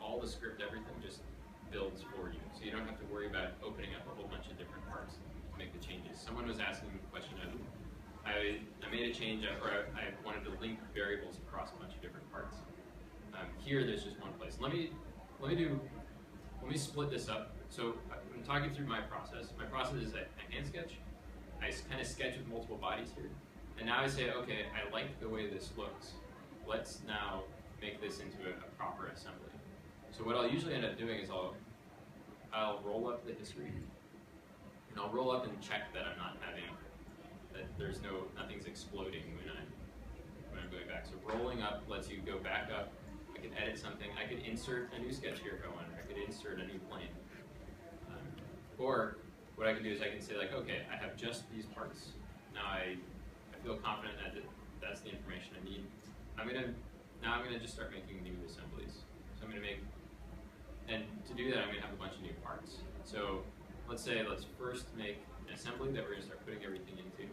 all the script, everything just builds for you. So you don't have to worry about opening up a whole bunch of different parts to make the changes. Someone was asking a question of, I made a change, or I wanted to link variables across a bunch of different parts. Here, there's just one place. Let me split this up. So I'm talking through my process. My process is a hand sketch. I kind of sketch with multiple bodies here. And now I say, okay, I like the way this looks. Let's now make this into a proper assembly. So what I'll usually end up doing is I'll roll up the history, and I'll roll up and check that I'm not having, that nothing's exploding when I'm going back. So rolling up lets you go back up. I can edit something. I could insert a new sketch here if I wanted. I could insert a new plane. Or what I can do is I can say like, okay, I have just these parts. Now I feel confident that that's the information I need. Now I'm gonna just start making new assemblies. So I'm gonna make, and to do that I'm gonna have a bunch of new parts. So let's first make an assembly that we're gonna start putting everything into.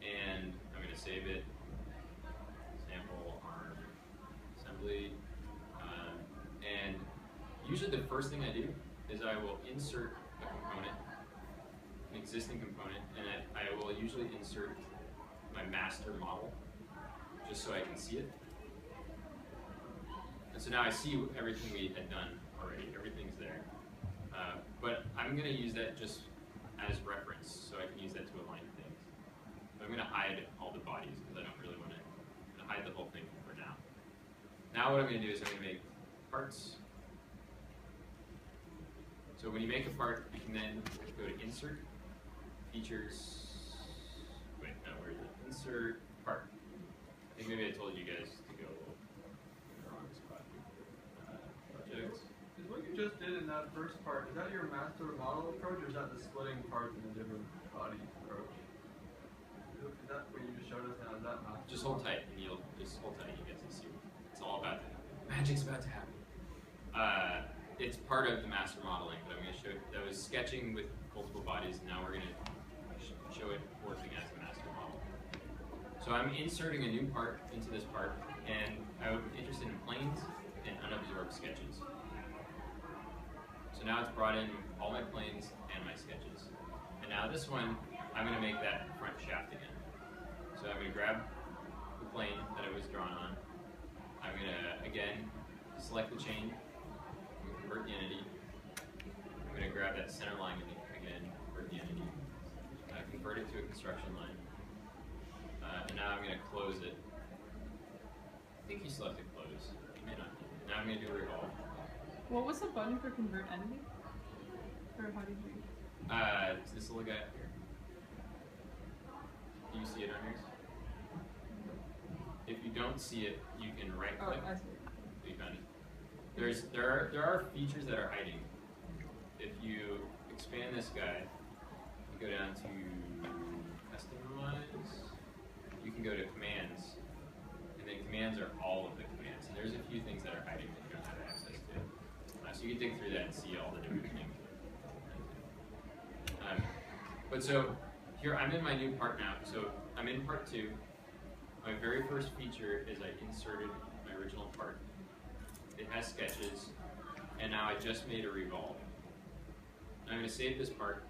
And I'm gonna save it, sample arm assembly. And usually the first thing I do is I will insert a component, an existing component, and I will usually insert my master model just so I can see it. And so now I see everything we had done already. Everything's there. But I'm going to use that just as reference so I can use that to align things. So I'm going to hide all the bodies because I don't really want to hide the whole thing for now. Now what I'm going to do is I'm going to make parts. So when you make a part, you can then go to Insert, Features, wait, no, where is it? Insert, Part. I think maybe I told you guys to go in the wrong spot. Projects. Is what you just did in that first part, is that your master model approach, or is that the splitting parts in a different body approach? Is that what you just showed us now? Is that master? Just hold tight, and you'll just hold tight, and you get to see. It's all about to happen. Magic's about to happen. It's part of the master modeling, but I'm going to show it. That was sketching with multiple bodies, and now we're going to show it working as a master model. So I'm inserting a new part into this part, and I'm interested in planes and unabsorbed sketches. So now it's brought in all my planes and my sketches. And now this one, I'm going to make that front shaft again. So I'm going to grab the plane that it was drawn on. I'm going to, again, select the chain. Convert the entity. I'm going to grab that center line again, convert the entity, convert it to a construction line, and now I'm going to close it. I think you still have to close. You may not. Now I'm going to do a revolve. What was the button for convert entity? Or how did you? It's this little guy up here. Do you see it on yours? If you don't see it, you can right click. Oh, I see. You found it. There are features that are hiding. If you expand this guy, you go down to customize, you can go to commands, and then commands are all of the commands. And there's a few things that are hiding that you don't have that and see all the different things. But so here I'm in my new part now. So I'm in part 2. My very first feature is I inserted my original part. It has sketches, and now I just made a revolve. I'm going to save this part.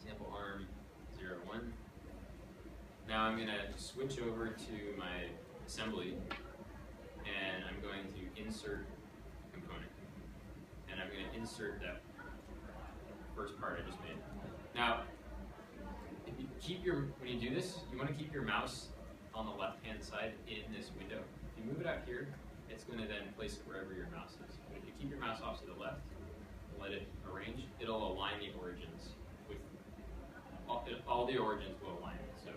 Sample arm 01. Now I'm going to switch over to my assembly, and I'm going to insert component. And I'm going to insert that first part I just made. Now, if you keep when you do this, you want to keep your mouse on the left-hand side in this window. If you move it out here, it's going to then place it wherever your mouse is. But if you keep your mouse off to the left, and let it arrange, it'll align the origins with all the origins will align. So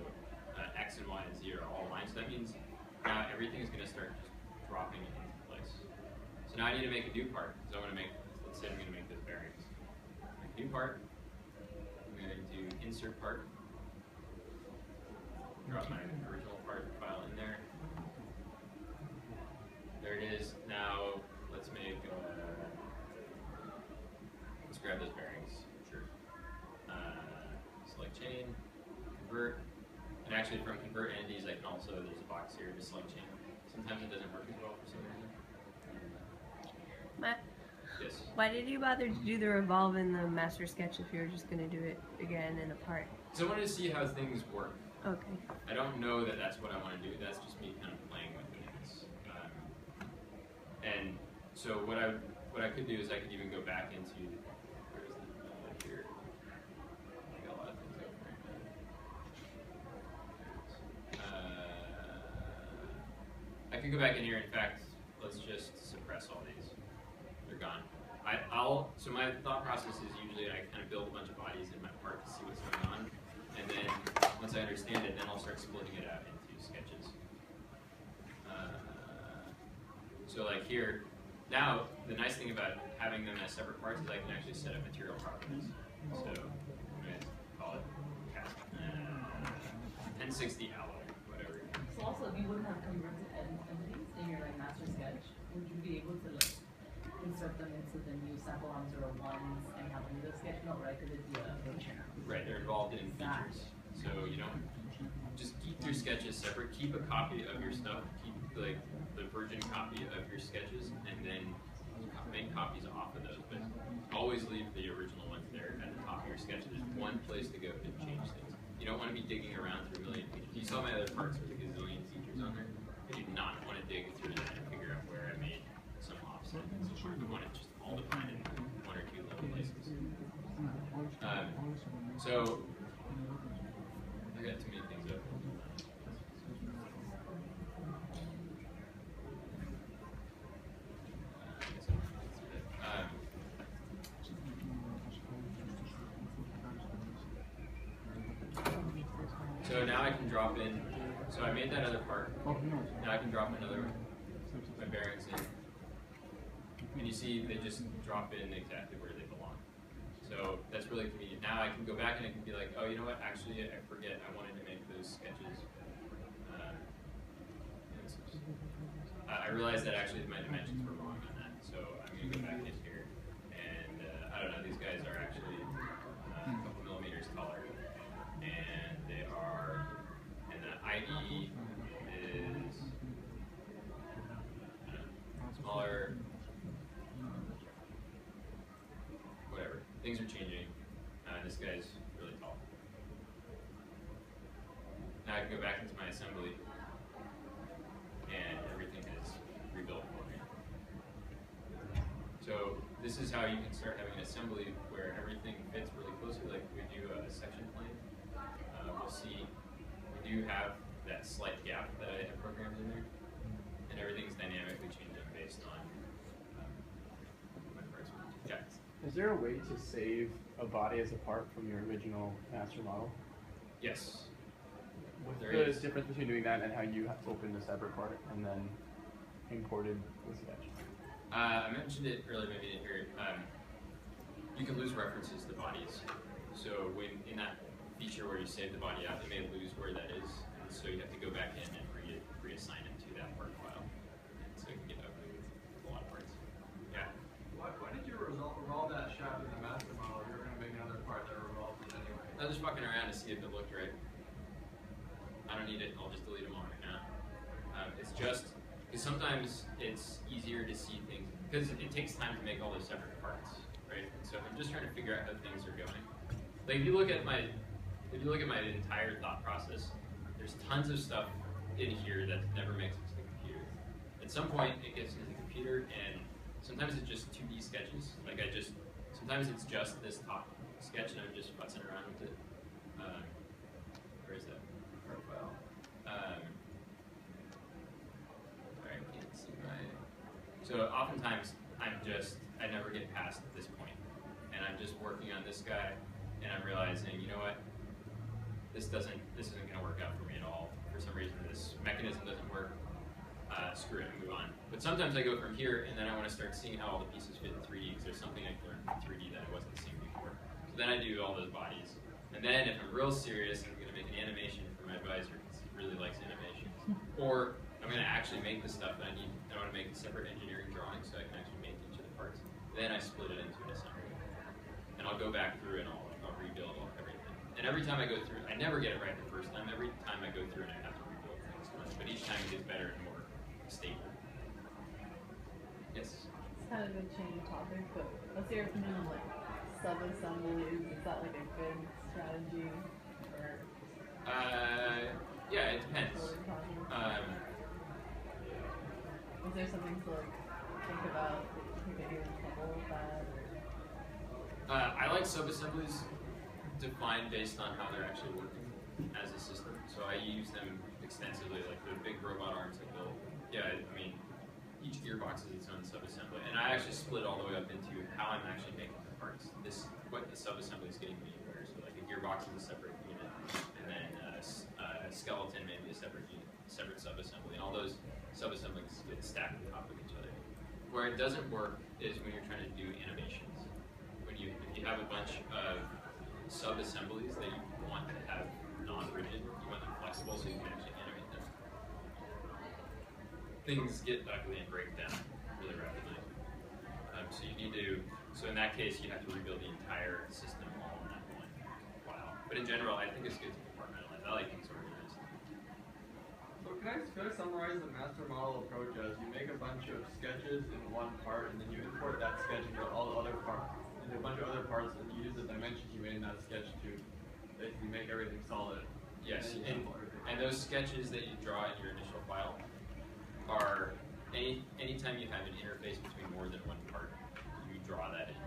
X and Y and Z are all aligned. So that means now everything is going to start just dropping into place. So now I need to make a new part. So I want to make, let's say I'm going to make this bearings. Make a new part. I'm going to insert part. Drop my original part file in there. There it is. Now let's make. Let's grab those bearings. Sure. Select chain, convert, and actually from convert entities, I can also there's a box here to select chain. Sometimes it doesn't work as well for some reason. Matt, yes. Why did you bother to do the revolve in the master sketch if you were just going to do it again in a part? So I wanted to see how things work. Okay. I don't know that that's what I want to do. That's just me kind of playing with things. And so what I could do is I could even go back into where is it here? I got a lot of things open right now. I could go back in here. In fact, let's just suppress all these. They're gone. So my thought process is usually I kind of build a bunch of bodies in my part to see what's going on, and then once I understand it, then I'll start splitting it out into sketches. So like here, now the nice thing about having them as separate parts is I can actually set up material properties. So I'm going to call it 1060 alloy, whatever. So also, if you wouldn't have converted entities in your like master sketch, would you be able to like insert them into the new sample arms or ones and have them in the sketch note, right? Because it'd be a feature now. Right, they're involved in features. So you don't just keep your sketches separate. Keep a copy of your stuff. Keep like the version copy of your sketches, and then make copies off of those. But always leave the original ones there at the top of your sketch. There's one place to go to change things. You don't want to be digging around through a million features. You saw my other parts with a gazillion features on there. I do not want to dig through that and figure out where I made some offset. You want it just all defined in one or two little places. So I got too many things up. So now I can drop in. So I made that other part. Now I can drop my bearings in. And you see they just drop in exactly where they belong. So that's really convenient. Now I can go back and I can be like, oh, you know what? Actually, I forget. I wanted to make those sketches. I realized that actually my dimensions were wrong on that. So I'm going to go back in here. And I don't know, these guys are actually a couple millimeters taller. And they are, and the IE is smaller. Whatever. Things are changing. This guy's really tall. Now I can go back into my assembly, and everything is rebuilt for me. So this is how you can start having an assembly where everything fits really closely. Like we do a section plane. We'll see we do have that slight gap that I have programmed in there, and everything's dynamically changing based on my parts. Yeah. Is there a way to save a body as a part from your original master model? Yes. What's There the is. difference between doing that and how you opened a separate part and then imported the sketch? I mentioned it earlier, maybe you didn't hear it. You can lose references to bodies. So when in that feature where you save the body out, it may lose where that is. And so you have to go back in and reassign it to that part file. And so it can get ugly with a lot of parts. kind of see if it looked right. I don't need it, I'll just delete them all right now. It's just, because sometimes it's easier to see things, because it takes time to make all those separate parts, right? And so if I'm just trying to figure out how things are going, like if you look at my entire thought process, there's tons of stuff in here that never makes it to the computer. At some point, it gets into the computer, and sometimes it's just 2D sketches. Like sometimes it's just this top sketch, and I'm just futzing around with it. Where is that profile? Sorry, I can't see my. So oftentimes, I never get past this point, and I'm just working on this guy, and I'm realizing, you know what? This isn't going to work out for me at all. For some reason, this mechanism doesn't work. Screw it, move on. But sometimes I go from here, and then I want to start seeing how all the pieces fit in 3D, because there's something I can learn from 3D that I wasn't seeing before. So then I do all those bodies. And then if I'm real serious, I'm going to make an animation for my advisor, because he really likes animations. Or I'm going to actually make the stuff that I need. I want to make a separate engineering drawing so I can actually make each of the parts. Then I split it into an assembly. And I'll go back through and I'll rebuild everything. And every time I go through, I never get it right the first time. Every time I go through and I have to rebuild things. But each time it gets better and more stable. Yes? It's kind of a change topic, but what's your opinion on like sub-assemblies? Is that like a good strategy? Or yeah, it depends. Is there something to like think about that you can get you in trouble with that? I like sub-assemblies defined based on how they're actually working as a system. So I use them extensively, like the big robot arms I built. Yeah, I mean, each gearbox is its own sub-assembly. And I actually split all the way up into how I'm actually making the parts. What the sub-assembly is getting me where. So like a gearbox is a separate unit, and then a skeleton may be a separate unit, separate sub-assembly. And all those sub-assemblies get stacked on top of each other. Where it doesn't work is when you're trying to do animations. If you have a bunch of sub-assemblies that you want to have non-rigid, you want them flexible so you can actually animate them. Things get ugly and break down really rapidly. So in that case, you have to rebuild the entire system all in that one file. But in general, I think it's good to compartmentalize. I like things organized. So can I summarize the master model approach as you make a bunch of sketches in one part, and then you import that sketch into all the other parts, into a bunch of other parts, and you use the dimensions you made in that sketch to basically make everything solid. Yes, and those sketches that you draw in your initial file are anytime you have an interface between more than one part, you draw that in.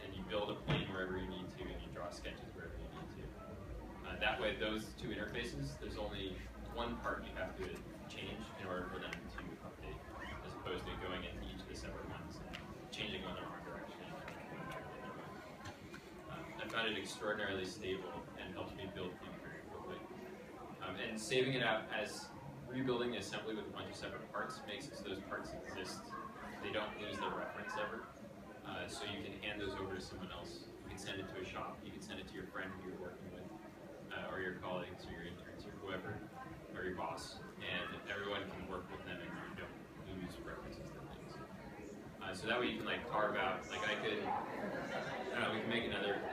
And you build a plane wherever you need to, and you draw sketches wherever you need to. That way, those two interfaces, there's only one part you have to change in order for them to update, as opposed to going into each of the separate ones and changing one in one direction and going back the other way. I found it extraordinarily stable and helps me build things very quickly. And saving it out as rebuilding the assembly with a bunch of separate parts makes it so those parts exist. They don't lose their reference ever. So you can hand those over to someone else. You can send it to a shop. You can send it to your friend who you're working with, or your colleagues, or your interns, or whoever, or your boss. And everyone can work with them, and you don't lose references to things. So that way you can like carve out. Like I could, we can make another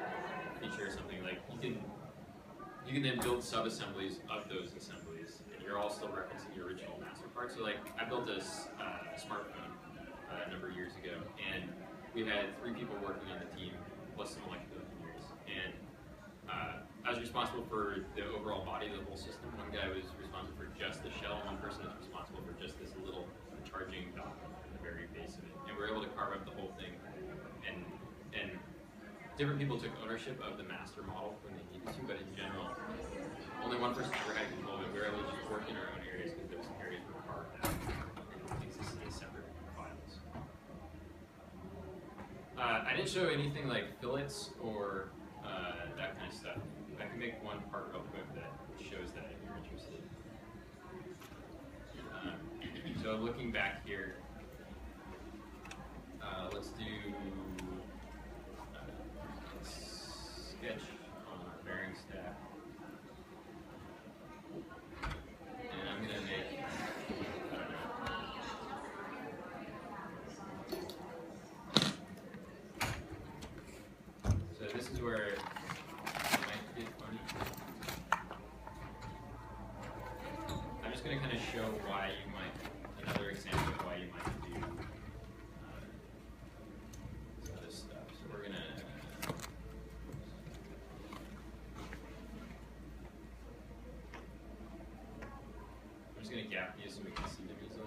feature or something. Like you can then build sub-assemblies of those assemblies, and you're all still referencing your original master part. So like I built a smartphone a number of years ago, and we had 3 people working on the team, plus some electrical engineers. And I was responsible for the overall body of the whole system. One guy was responsible for just the shell, and one person was responsible for just this little charging dock at the very base of it. And we were able to carve up the whole thing. And different people took ownership of the master model when they needed to, but in general, only one person ever had control of it. We were able to just work in our own areas because there were some areas that were carved out and existed as separate files. I didn't show anything like fillets or that kind of stuff. I can make one part real quick that shows that if you're interested. So looking back here, let's do sketch on our bearing stack. And I'm going to make, so this is where it might get funny. going to gap these so we can see them easily.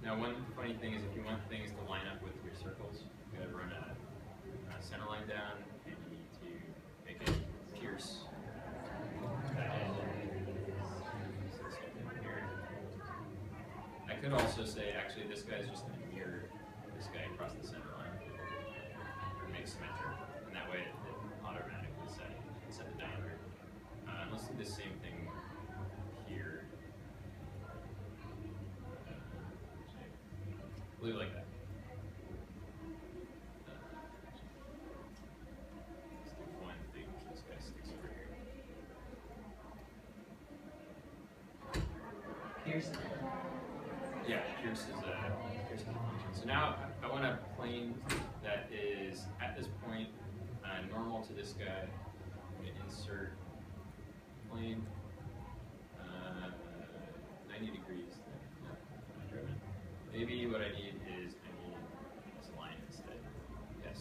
Now, one funny thing is if you want things to line up with your circles, you gotta run a center line down, and you need to make it pierce that edge. I could also say, actually, this guy's just gonna mirror this guy across the center line, or make symmetric, and that way it automatically set the diameter. Let's do the same thing here. Blue like that. Let's do one thing, this guy sticks over here. Pierce. Yeah, Pierce is a function. So now I want a plane that is at this point normal to this guy. I'm going to insert plane 90 degrees. Maybe what I need is this line instead. Yes.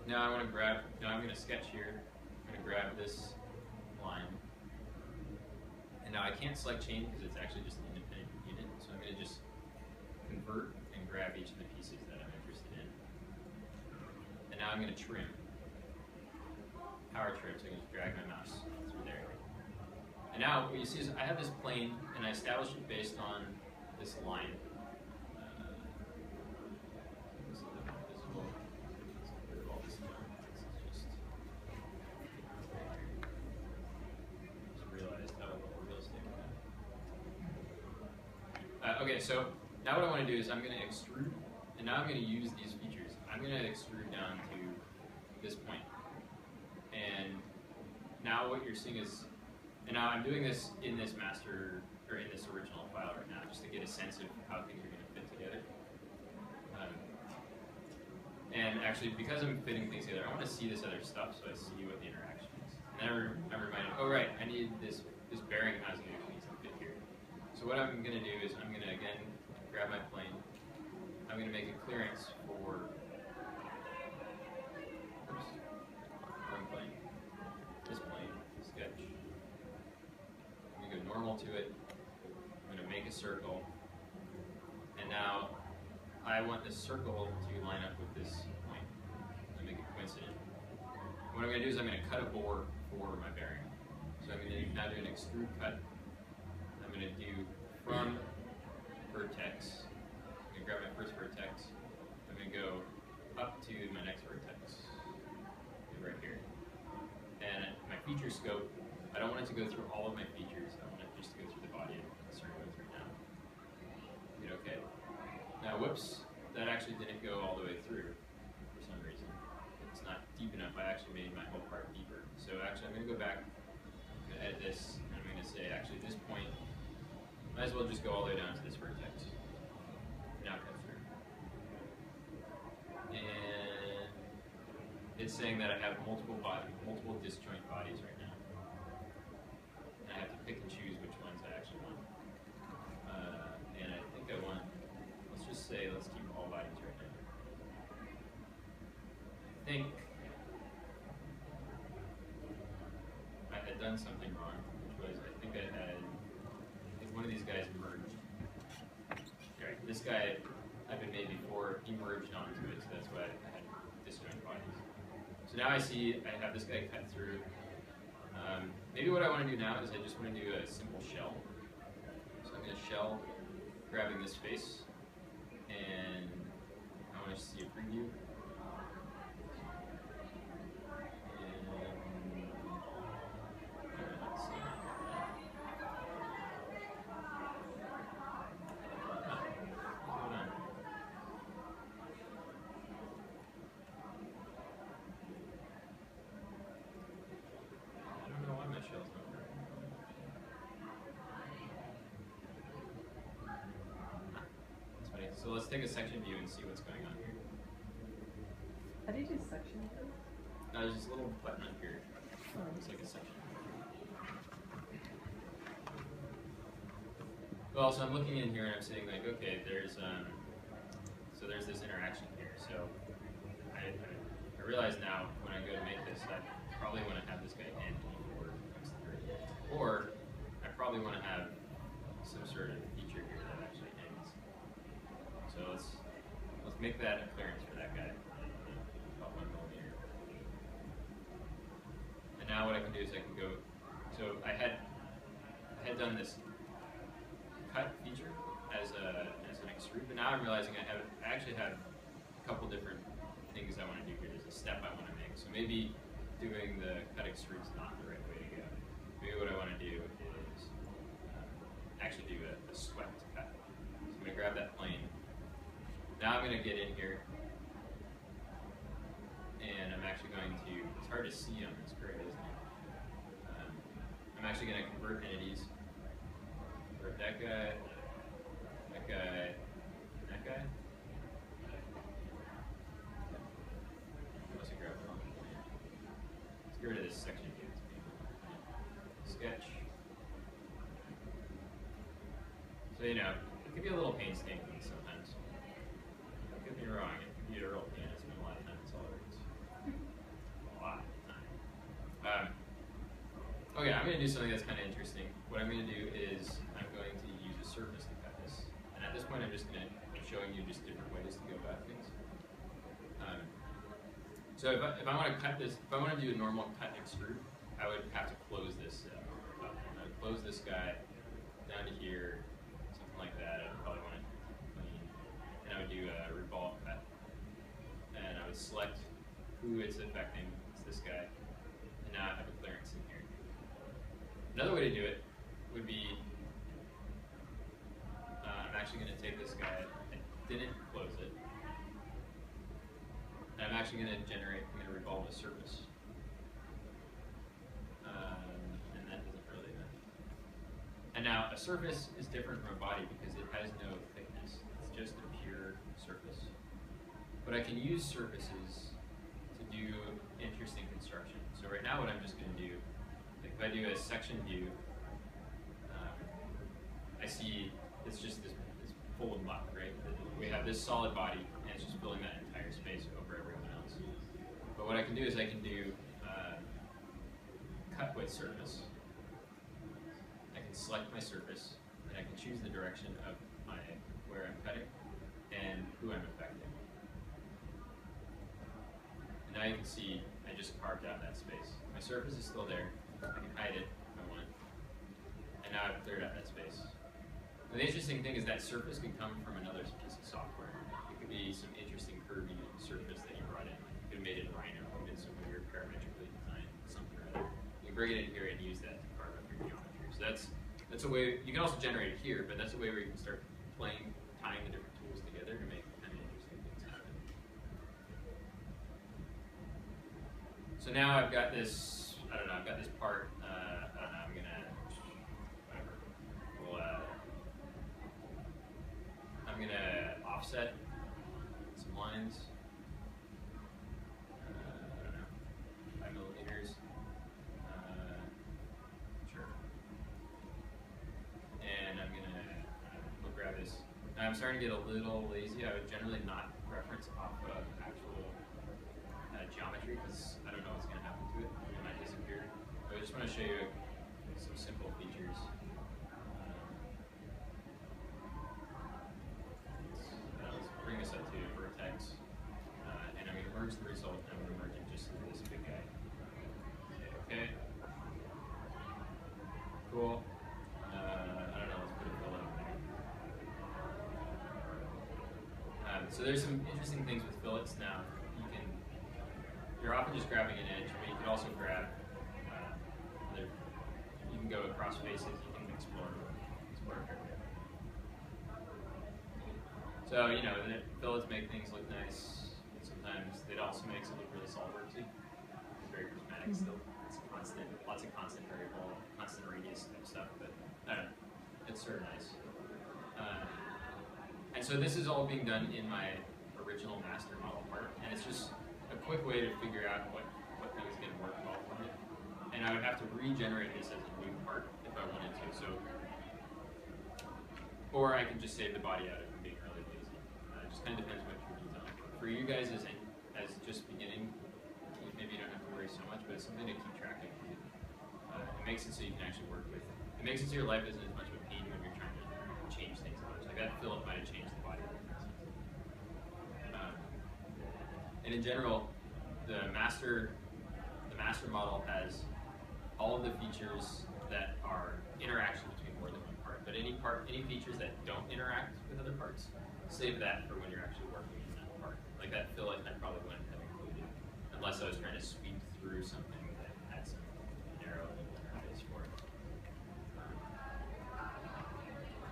Now I want to grab. Now I'm going to sketch here. I'm going to grab this line. And now I can't select chain because it's actually just an independent unit. So I'm going to just convert and grab each of the pieces that I'm interested in. And now I'm going to trim. Power trim. So I can just drag my mouse through there. And now what you see is I have this plane and I establish it based on this line. This is not visible. Let's get rid of all this stuff. This is just realized how little real estate we have. Okay, so now what I want to do is I'm going to extrude, and now I'm going to use these features. I'm going to extrude down to this point. And now what you're seeing is, and now I'm doing this in this master, or in this original file right now, just to get a sense of how things are going to fit together. And actually, because I'm fitting things together, I want to see this other stuff so I see what the interaction is. And then I'm reminded, oh right, I need this bearing housing actually needs to fit here. So what I'm going to do is I'm going to, again, grab my plane. I'm going to make a clearance for, oops, wrong plane. This plane, sketch. I'm going to go normal to it. I'm going to make a circle. And now I want this circle to line up with this point. I make it coincident. What I'm going to do is I'm going to cut a bore for my bearing. So I'm going to now do an extrude cut. I'm going to do from vertex. I'm going to grab my first vertex. I'm going to go up to my next vertex. Right here. And my feature scope, I don't want it to go through all of my features. I want it just to go through the body and start going through now. Hit OK. Now, whoops, that actually didn't go all the way through for some reason. It's not deep enough. I actually made my whole part deeper. So actually, I'm going to go back, I'm going to edit this, and I'm going to say, actually, this point, might as well just go all the way down to this vertex. Now cut through. And it's saying that I have multiple disjoint bodies right now. And I have to pick and choose which ones I actually want. And I think I want, let's just say, let's keep all bodies right now. I think I had done something wrong, which was I think one of these guys merged. Right, this guy had been made before, he merged onto it, so that's why I had disjoint bodies. So now I see I have this guy cut through. Maybe what I want to do now is I just want to do a simple shell. So I'm going to shell, grabbing this face, and I want to see a preview. So let's take a section view and see what's going on here. How do you do section view? There's this little button up here. Looks like a section. Well, so I'm looking in here and I'm saying like, okay, there's so there's this interaction here. So I realize now when I go to make this, I probably want to have this guy end before it comes through, or I probably want to have some sort of feature here that actually ends. So let's make that a clearance for that guy, about 1 millimeter. And now what I can do is I can go. So I had done this cut feature as an extrude, but now I'm realizing I actually have a couple different things I want to do here. There's a step I want to make. So maybe doing the cut extrude is not the right way to go. Maybe what I want to do is actually do a swept cut. So I'm going to grab that plane. Now I'm going to get in here, and I'm actually going to, it's hard to see on this grid, isn't it? I'm actually going to convert entities. Convert that guy, that guy, and that guy. Let's grab it on the plane. Let's get rid of this section here. Sketch. So, you know, it can be a little painstaking sometimes. Don't get me wrong, it can be a real pain. I spend a lot of time in SolidWorks. A lot of time. Okay, I'm going to do something that's kind of interesting. What I'm going to do is I'm going to use a surface to cut this. And at this point, I'm just going to showing you just different ways to go about things. So if I want to cut this, if I want to do a normal cut extrude, I would have to close this up. I would close this guy down to here, something like that. I would probably want it clean. And I would do a revolve cut. And I would select who it's affecting. It's this guy. And now I have a clearance in here. Another way to do it would be, I'm actually going to take this guy, I didn't close it, and I'm actually going to revolve a surface. And that doesn't really matter. And now a surface is different from a body because it has no thickness. It's just a pure surface. But I can use surfaces to do interesting construction. So right now what I'm just going to do, if I do a section view, I see it's just this full of muck, right? We have this solid body, and it's just filling that entire space over everyone else. But what I can do is I can do cut with surface. I can select my surface, and I can choose the direction of where I'm cutting and who I'm affecting. And now you can see I just carved out that space. My surface is still there. I can hide it if I want. And now I've cleared out that space. Now the interesting thing is that surface can come from another piece of software. It could be some interesting curvy surface that you brought in. You could have made it in Rhino, you did some weird parametrically designed something or other. You can bring it in here and use that to carve up your geometry. So that's a way. You can also generate it here, but that's a way where you can start tying the different tools together to make kind of interesting things happen. So now I've got this. I don't know. I've got this part. I don't know. I'm gonna whatever. We'll, I'm gonna offset some lines. I don't know. 5 millimeters. Sure. And I'm gonna we'll grab this. Now I'm starting to get a little lazy. I would generally not reference off of actual geometry because I don't know what's gonna happen to it. It might disappear. But I just want to show you some simple features. Let's bring this up to vertex, and I'm going to merge the result. I'm going to merge it just into this big guy. Okay. Cool. I don't know. Let's put a fill up there. So there's some interesting things with fillets now. You're often just grabbing an edge, but you can also grab. You can go across faces. You can explore everywhere. So you know, fillets make things look nice. Sometimes they also make it look really SolidWorksy. It's very prismatic still. It's constant, lots of constant variable, constant radius type stuff. But I don't know, it's sort of nice. And so this is all being done in my original master model part, and it's just a quick way to figure out what thing is going to work well for me. And I would have to regenerate this as a new part if I wanted to. So Or I can just save the body out if I'm being really lazy. It just kind of depends what your needs are. For you guys as just beginning, maybe you don't have to worry so much, but it's something to keep track of. It makes it so you can actually work with. It makes it so your life isn't as much of a pain when you're trying to change things a bunch. Like that fill up might have changed the body. And in general, the master model has all of the features that are interactions between more than one part. But any features that don't interact with other parts, save that for when you're actually working in that part. Like that fill I probably wouldn't have included unless I was trying to sweep through something that had some narrow interface for it.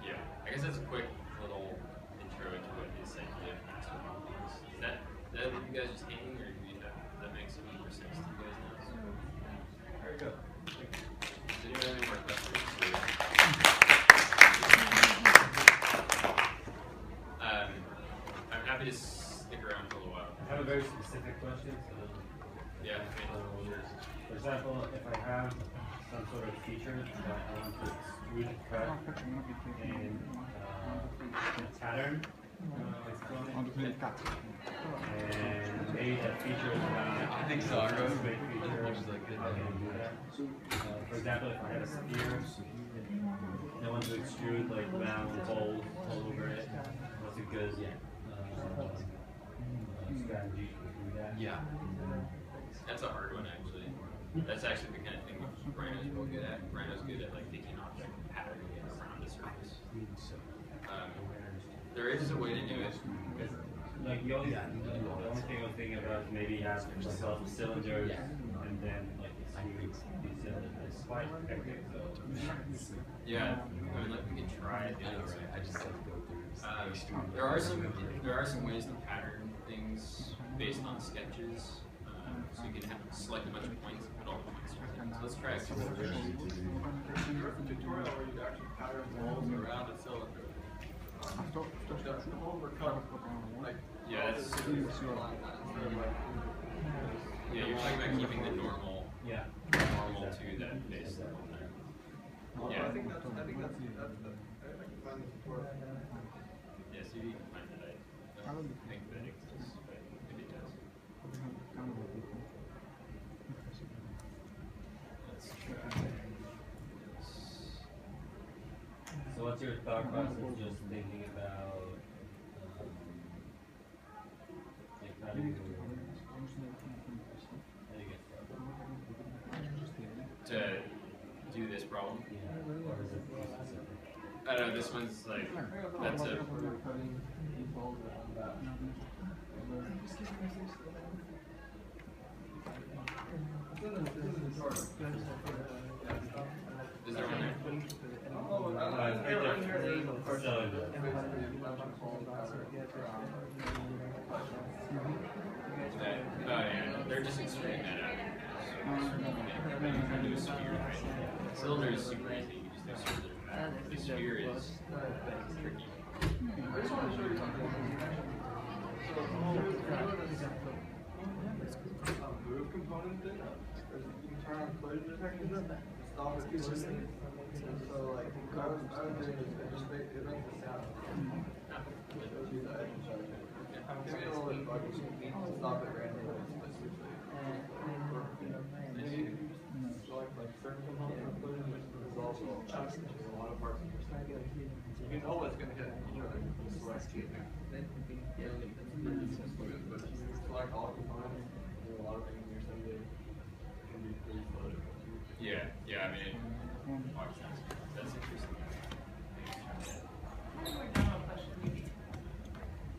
Yeah, I guess that's a quick little intro into what the assembly of master model is. Is that what you guys just hanging, or do you have, that makes some more sense to you guys now? Very good. Does anyone have any more questions? I'm happy to stick around for a little while. I have a very specific question. Yeah. For example, if I have some sort of feature that I want to extrude, cut, and the pattern and maybe that feature is not I think so. a straight feature, how can I do that? For example, if I had a sphere, I want to extrude like round holes all over it, what's a good strategy to do that? Yeah. That's a hard one, actually. That's actually the kind of thing Rhino's real good at. Rhino's good at like taking object and patterning it around the surface. There is a way to do it. Like the only thing I was thinking about is maybe have yourself cylinders and then like these cylinders. It's quite hectic. So. Yeah, I mean, like we can try it. I just like to go through. There are some ways to pattern things based on sketches. So you can select a bunch of points and put all the points in. So let's try it. There was a tutorial where you actually pattern walls around a cylinder. Yeah, that's yeah, you're talking about keeping the normal to that face. Yeah. I think that's I can find the tutorial. Yeah, so you can find that. I don't think that exists, but maybe it does. Let's try. So what's your thought process just thinking about like how do you get to do this problem? Yeah. Or is it specific? I don't know, this one's like, that's a... Is there one there? Oh yeah, they're just extruding that out. You can do a sphere, right? Cylinder is super easy, you can just do cylinder. The sphere is tricky. I just want to show you something. So, groove component thing, you can turn on collision detection, stop it collision. So, like, I was doing this, it makes the sound. It shows you the edge charge. I'm giving it a little bit buggy, so you need to stop it randomly. Select like certain components of collision, which resolves all chunks into a lot of parts of your system. You know it's going to hit each other. Select but if you select all components, there's a lot of things in your assembly can be pretty floated. Yeah, I mean, that's interesting.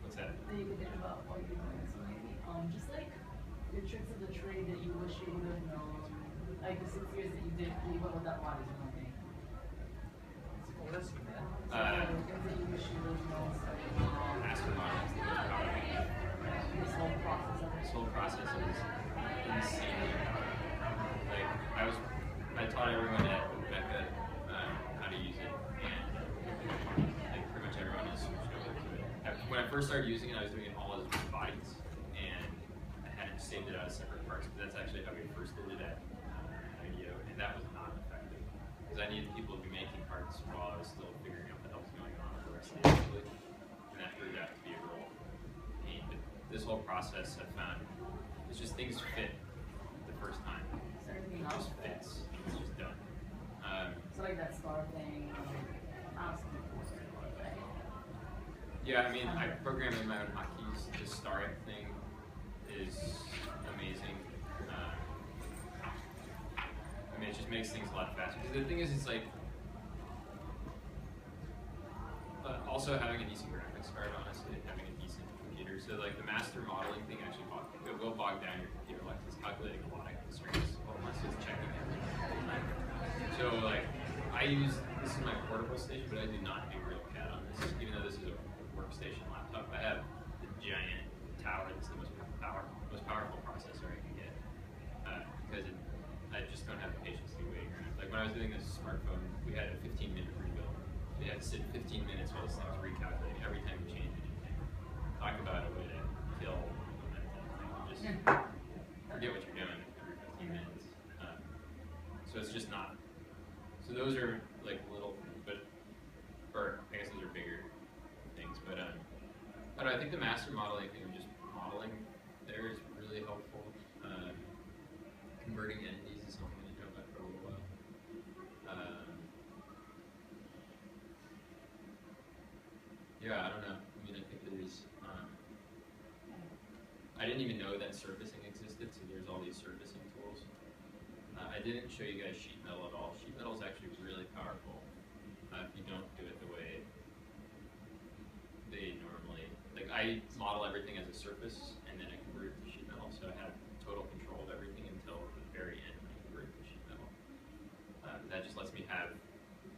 What's that? That you could think about while you're doing this, maybe. Just like your tricks of the trade that you wish you would have known, like the 6 years that you did leave out with that body or something. Things that you wish you would have known, Master models. this whole process of it. This whole process is insanely powerful. Like, I taught everyone at Becca how to use it, and like pretty much everyone has switched over to it. When I first started using it, I was doing it all as bodies, and I hadn't saved it out as separate parts, but that's actually how we first did it at IDEO, and that was not effective, because I needed people to be making parts while I was still figuring out what the hell's going on. this whole process I've found, it's just things fit the first time. Everything It else just fits. It's just done. So like that star thing, Yeah, I mean, I program in my own hotkeys. The star thing is amazing. I mean, it just makes things a lot faster. Because the thing is, it's like, also having a decent graphics card, honestly, and having a decent computer. So like the master modeling thing actually it will bog down your computer, like it's calculating a lot of constraints, unless it's checking everything all the time. So like, this is my portable station, but I do not do real CAD on this, even though this is a workstation laptop. I have the giant tower. It's the most powerful processor I can get, because I just don't have the patience to wait around. Like when I was doing this smartphone, we had a 15-minute rebuild. We had to sit 15 minutes while this thing was recalculating every time we changed anything. Talk about a way to kill momentum. Just forget what you're doing every 15 minutes. So it's just not. So those are like little, or I guess those are bigger things. But I don't know, I think the master modeling thing of just modeling there is really helpful. Converting entities is something I know about for a little while. Yeah, I don't know. I mean, I think there's. I didn't even know that surfacing existed, so there's all these surfacing tools. I didn't show you guys sheet metal at all. Sheet metal is actually really powerful if you don't do it the way they normally. Like I model everything as a surface, and then I convert it to sheet metal, so I have total control of everything until the very end when I convert it to sheet metal. That just lets me have.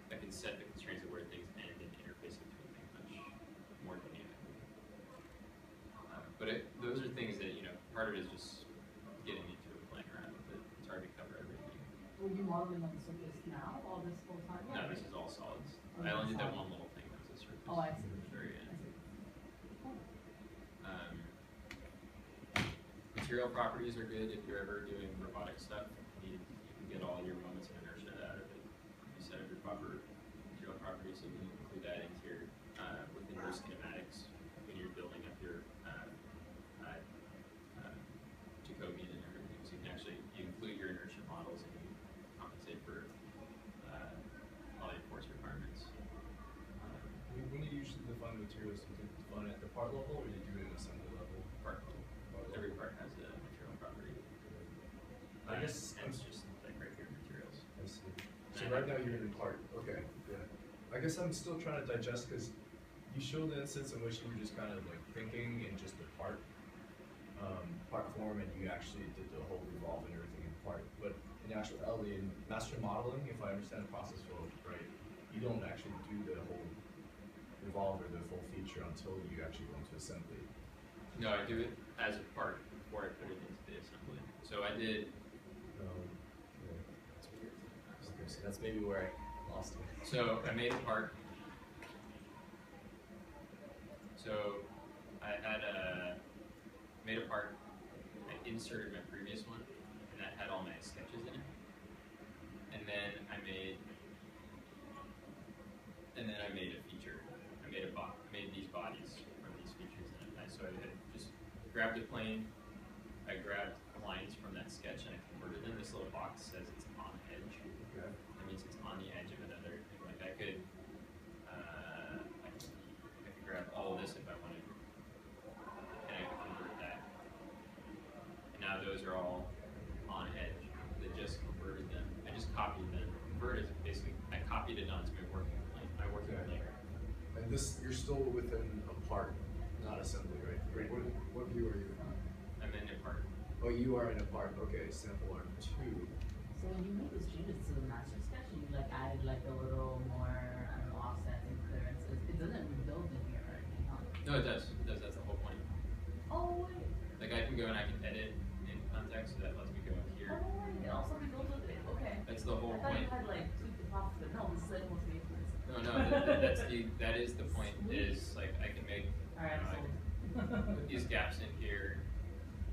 I can set the constraints of where things end and interface between things much more dynamically. But those are things that, part of it is just getting into it, playing around with it. It's hard to cover everything. Were you modeling on the surface now, all this whole time? No, this is all solids. Oh, I only did that solid. one little thing that was a surface. Oh, I see. At the very end. Cool. Material properties are good if you're ever doing robotic stuff. You can get all your moments of inertia out of it. You set up your proper material properties, so you can include that into your within your schematics when you're building up your Jacobian and everything. So you can actually include your inertia models and you compensate for all your force requirements. When you usually define materials, do you define it at the part level or do you do it at assembly level? Part level. Every part has a material property. I guess and it's just like right here, materials. I see. So right now you're in part. Okay, yeah. I guess I'm still trying to digest because you showed the instance in which you were just kind of like thinking in just the part form, and you actually did the whole revolve and everything in part. But in actuality, in master modeling, if I understand the process flow right, you don't actually do the whole revolve or the full feature until you actually go into assembly. No, I do it as a part before I put it into the assembly. So I did. That's weird. Okay, so that's maybe where I lost it. So I made a part. So I had made a part. I inserted my previous one, and that had all my sketches in it. And then I made a feature. I made these bodies from these features in it. So I had just grabbed a plane. I grabbed lines from that sketch and I converted them. This little box says it's on edge. Okay. That means it's on the edge of another thing. Like I could grab all of this if I wanted, and I could convert that. And now those are all on edge. They just converted them. I just copied them. Convert is basically I copied it onto my working plane. My working plane. And this, you're still within a part, not assembly, right? Great. What view are you in? I'm in a part. Oh, you are in a part. Okay, sample arm 2. So when you made those changes to the master sketch, you like added like a little more, I don't know, offsets and clearances. It doesn't rebuild in here or anything, huh? No, it does. It does. That's the whole point. Oh wait. Like I can go and I can edit in context, so that lets me go here. Oh wait. It also rebuilds with it. Okay. That's the whole I thought point. you had like tweaked the process, but no, this is like most maintenance. No, that is the point. Is like I can make. Alright, I can put these gaps in here.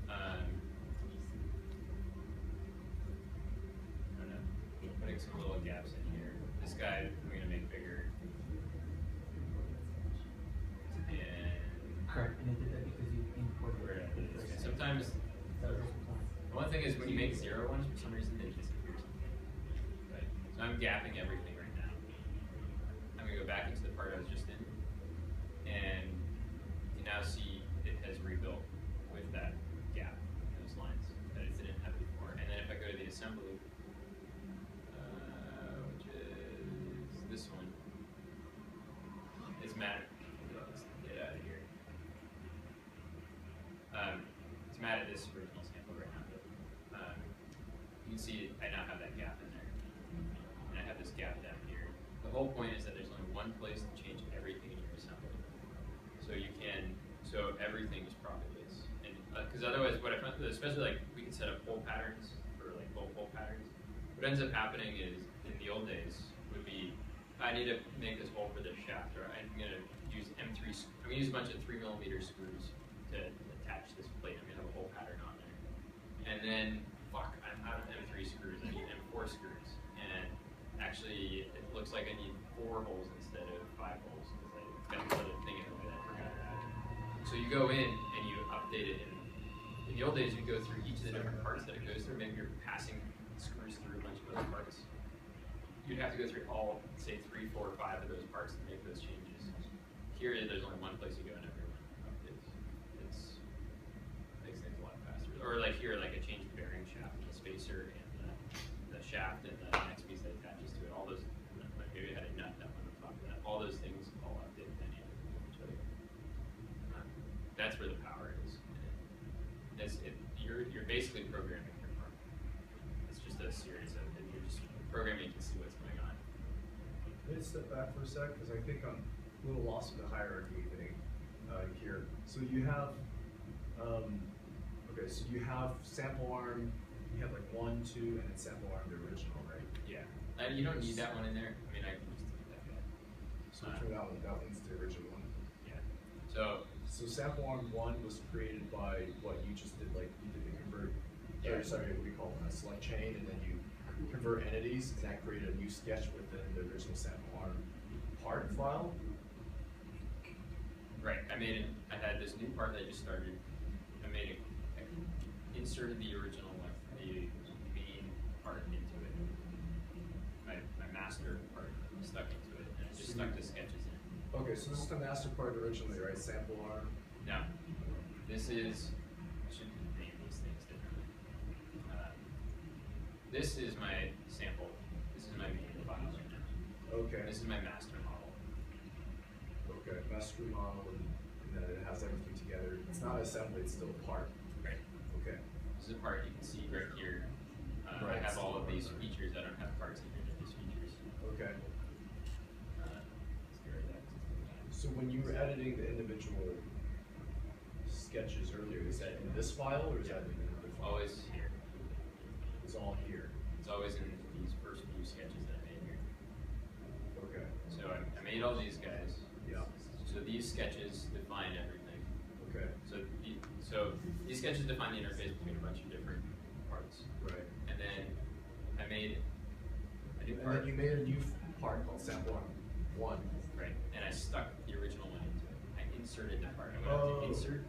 I don't know. Putting some little gaps in here. This guy I'm gonna make bigger. And Correct, and it did that because you imported where did sometimes, the one thing is when you make 0 ones, for some reason they disappear. Right? So I'm gapping everything right now. I'm gonna go back into the part I was just in, and you now see it has rebuilt with that gap in those lines that it didn't have before. And then if I go to the assembly, which is this one, it's mad. Let's get out of here. It's mad at this original sample right now. But, you can see I now have that gap in there, and I have this gap down here. The whole point is that there's only one place to change everything in your assembly. So you can, so everything is properties. And because otherwise, what I found, especially like we can set up hole patterns for like low hole patterns. What ends up happening is in the old days would be I need to make this hole for this shaft, or I'm gonna use M3. I'm gonna use a bunch of 3mm screws to attach this plate. I'm gonna have a hole pattern on there, and then fuck, I'm out of M3 screws. I need M4 screws, and actually it looks like I need 4 holes instead of 5 holes because I got another thing in the way that I forgot to add. So you go in and you update it. And in the old days, you go through each of the different parts that it goes through. Maybe you're passing screws through a bunch of other parts. You'd have to go through all, say, 3, 4, 5 of those parts to make those changes. Here, there's only one place you go and everyone updates. Makes things a lot faster. Or like here, like I changed the bearing shaft, and the spacer, and the shaft, and the next piece that attaches to it. All those, like maybe I had a nut that went on top of that. All those things all update dynamically with each other. That's where the power is. You're basically programming your part. It's just a series of it. You're just programming to see what's going on. Let's step back for a sec because I think I'm a little lost in the hierarchy thing here. So you have, okay, so you have sample arm. You have like 1, 2, and then sample arm the original, right? Yeah. You don't need that one in there. I mean, I can just delete that guy. So for that one's the original one. Yeah. So sample arm 1 was created by what you just did, like you did the convert. Yeah. Or sorry, what do you call it? A select chain, and then you convert entities, and that created a new sketch within the original sample arm part file. Right. I had this new part that I just started. I inserted the original one, the main part into it. My master part stuck into it, and I just stuck the sketches in. Okay, so this is the master part originally, right? Sample arm. No, this is. I should name these things differently. This is my sample. This is my main file right now. Okay. This is my master model. Okay, master model, and then it has everything together. It's not assembly; it's still a part. Right. Okay. This is a part you can see right here. Right. I have all of these features. I don't have parts in here. These features. Okay. So when you were editing the individual sketches earlier, is that in this file or is that in another file? Always here. It's all here. It's always in these first few sketches that I made here. Okay. So I made all these guys. Yeah. So these sketches define everything. Okay. So these sketches define the interface between a bunch of different parts. Right. And then I made a new And part. then you made a new part called sample arm 1. Right. And I stuck the original one into it. I inserted that part. I went to insert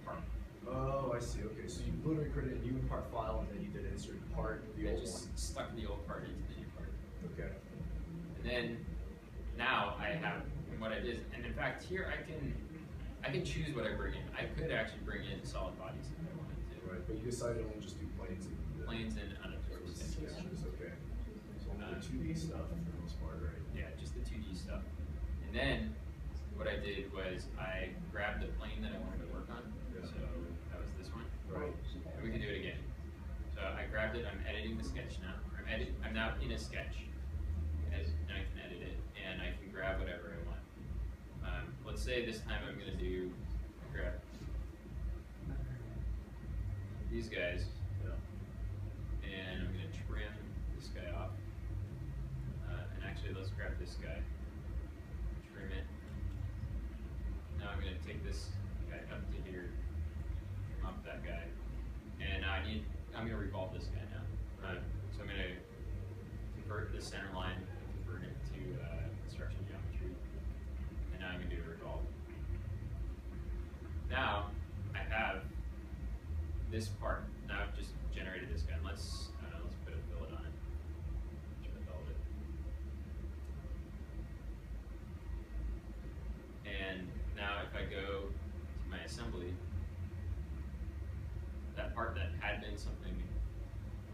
part. Oh, I see. Okay, so you literally created a new part file and then you did insert part of the I old just one. stuck the old part into the new part. Okay. And then now I have what it is. And in fact, here I can choose what I bring in. I could actually bring in solid bodies if I wanted to. Right, but you decided to only just do planes and Planes and unabsorbed sketches. Okay. So only the 2D stuff for the most part, right? Yeah, just the 2D stuff. And then what I did was I grabbed the plane that I wanted to work on. Yeah. So that was this one. Right. And we can do it again. So I grabbed it. I'm editing the sketch now. I'm now in a sketch. And I can edit it, and I can grab whatever I want. Let's say this time I'm going to grab these guys. And I'm going to trim this guy off. And actually, let's grab this guy, trim it. Now I'm going to take this guy up to here, trim off that guy. And I'm going to revolve this guy now. So I'm going to convert the center line, convert it to construction geometry. And now I'm going to do a revolve. Now I have this part, now I've just generated this guy. Let's put a fillet on it. Try to build it. And now if I go to my assembly, that part that had been something,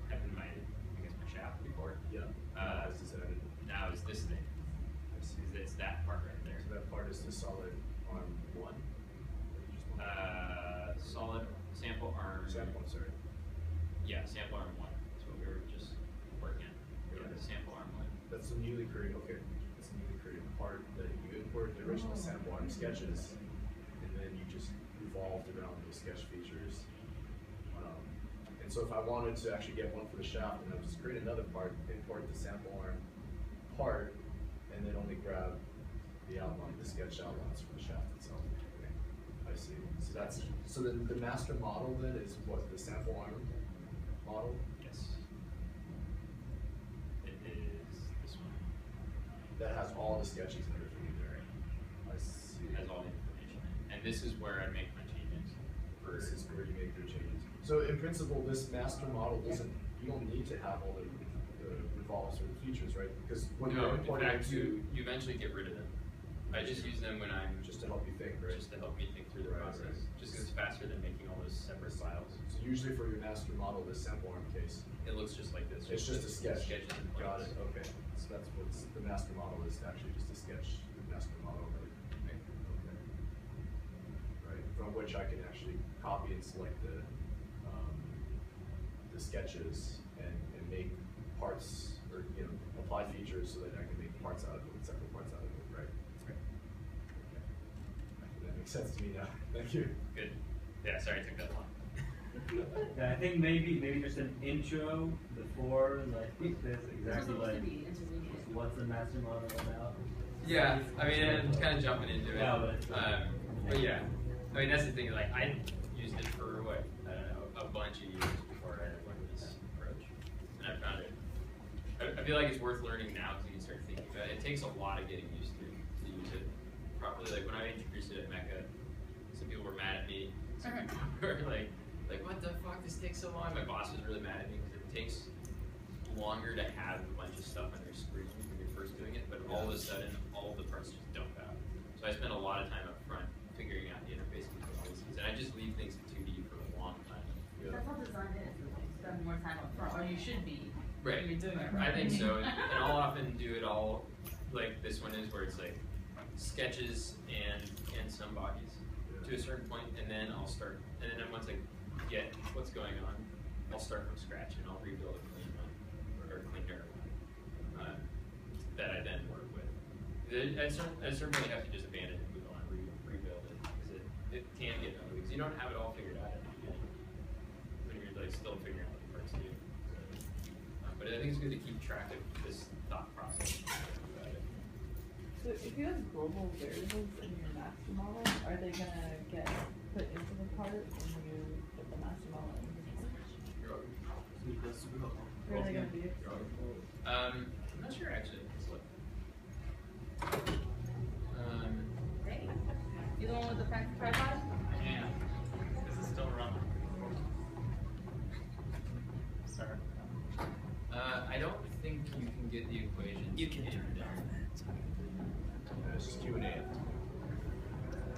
had been my, I guess my shaft before. Yeah. Now it's this thing. It's that part right there. So that part is the solid arm 1? Solid sample arm. Sample, sorry. Yeah, sample arm 1. That's what we were just working on. Yeah. The sample arm 1. That's the newly created, okay. That's the newly created part that you import the original sample arm sketches, and then you just evolved around those sketch features. And so if I wanted to actually get one for the shaft, and I would just create another part, import the sample arm part, and then only grab the outline, the sketch outlines for the shaft itself. Okay. I see. So that's, so then the master model then is what, the sample arm model? Yes. It is this one. That has all the sketches and everything in there. I see. It has all the information. And this is where I make my changes. This is where you make your changes. So in principle, this master model doesn't, you don't need to have all the revolves or the features, right? Because when you're importing in fact, into, you eventually get rid of them. I just use them when I'm just to help you think, right? Just to help me think through the process. Just because it's faster than making all those separate files. So usually for your master model, this sample arm case, it looks just like this. It's just a sketch. Sketches and Got it. Okay. So that's what's the master model is, actually just a sketch. The master model, right? Okay. Right. From which I can actually copy and select the sketches and make parts, or apply features so that I can make parts out of it, separate parts out of it, right? Okay. That makes sense to me now. Thank you. Good. Yeah, sorry it took that long. Yeah, I think maybe just an intro before, like this exactly like what's the master model about. Yeah, I mean, I'm kind of jumping into it. Yeah, but yeah, I mean that's the thing. Like I used it for what, I don't know, a bunch of years before I learned this approach, and I found it. I feel like it's worth learning now because you can start thinking about it. It takes a lot of getting used to use it properly. Like when I introduced it at Mecca, some people were mad at me. Some people were like, what the fuck? This takes so long. My boss was really mad at me because it takes longer to have a bunch of stuff on your screen when you're first doing it, but all of a sudden, all of the parts just dump out. So I spent a lot of time up front figuring out the interface between all these things, and I just leave things in 2D for a long time. That's how design is. Spend more time up front, or you should be. Right. You're doing it right. I think so, and I'll often do it all like this one is, where it's like sketches and some bodies to a certain point, and then I'll start, and then once I get what's going on, I'll start from scratch and I'll rebuild a clean one or cleaner one that I then work with. I certainly have to just abandon it and move on, rebuild it, because it can get ugly because you don't have it all figured out at the beginning when you're like still figuring out what the parts do. But I think it's good to keep track of this thought process. So if you have global variables in your master model, are they gonna get put into the part when you put the master model in? Where are they gonna be? I'm not sure actually. Let's look. Hey, you the one with the fancy tripod? Yeah. This is still running. Sorry. I don't think you can get the equation. You can enter it down. It's just Q&A.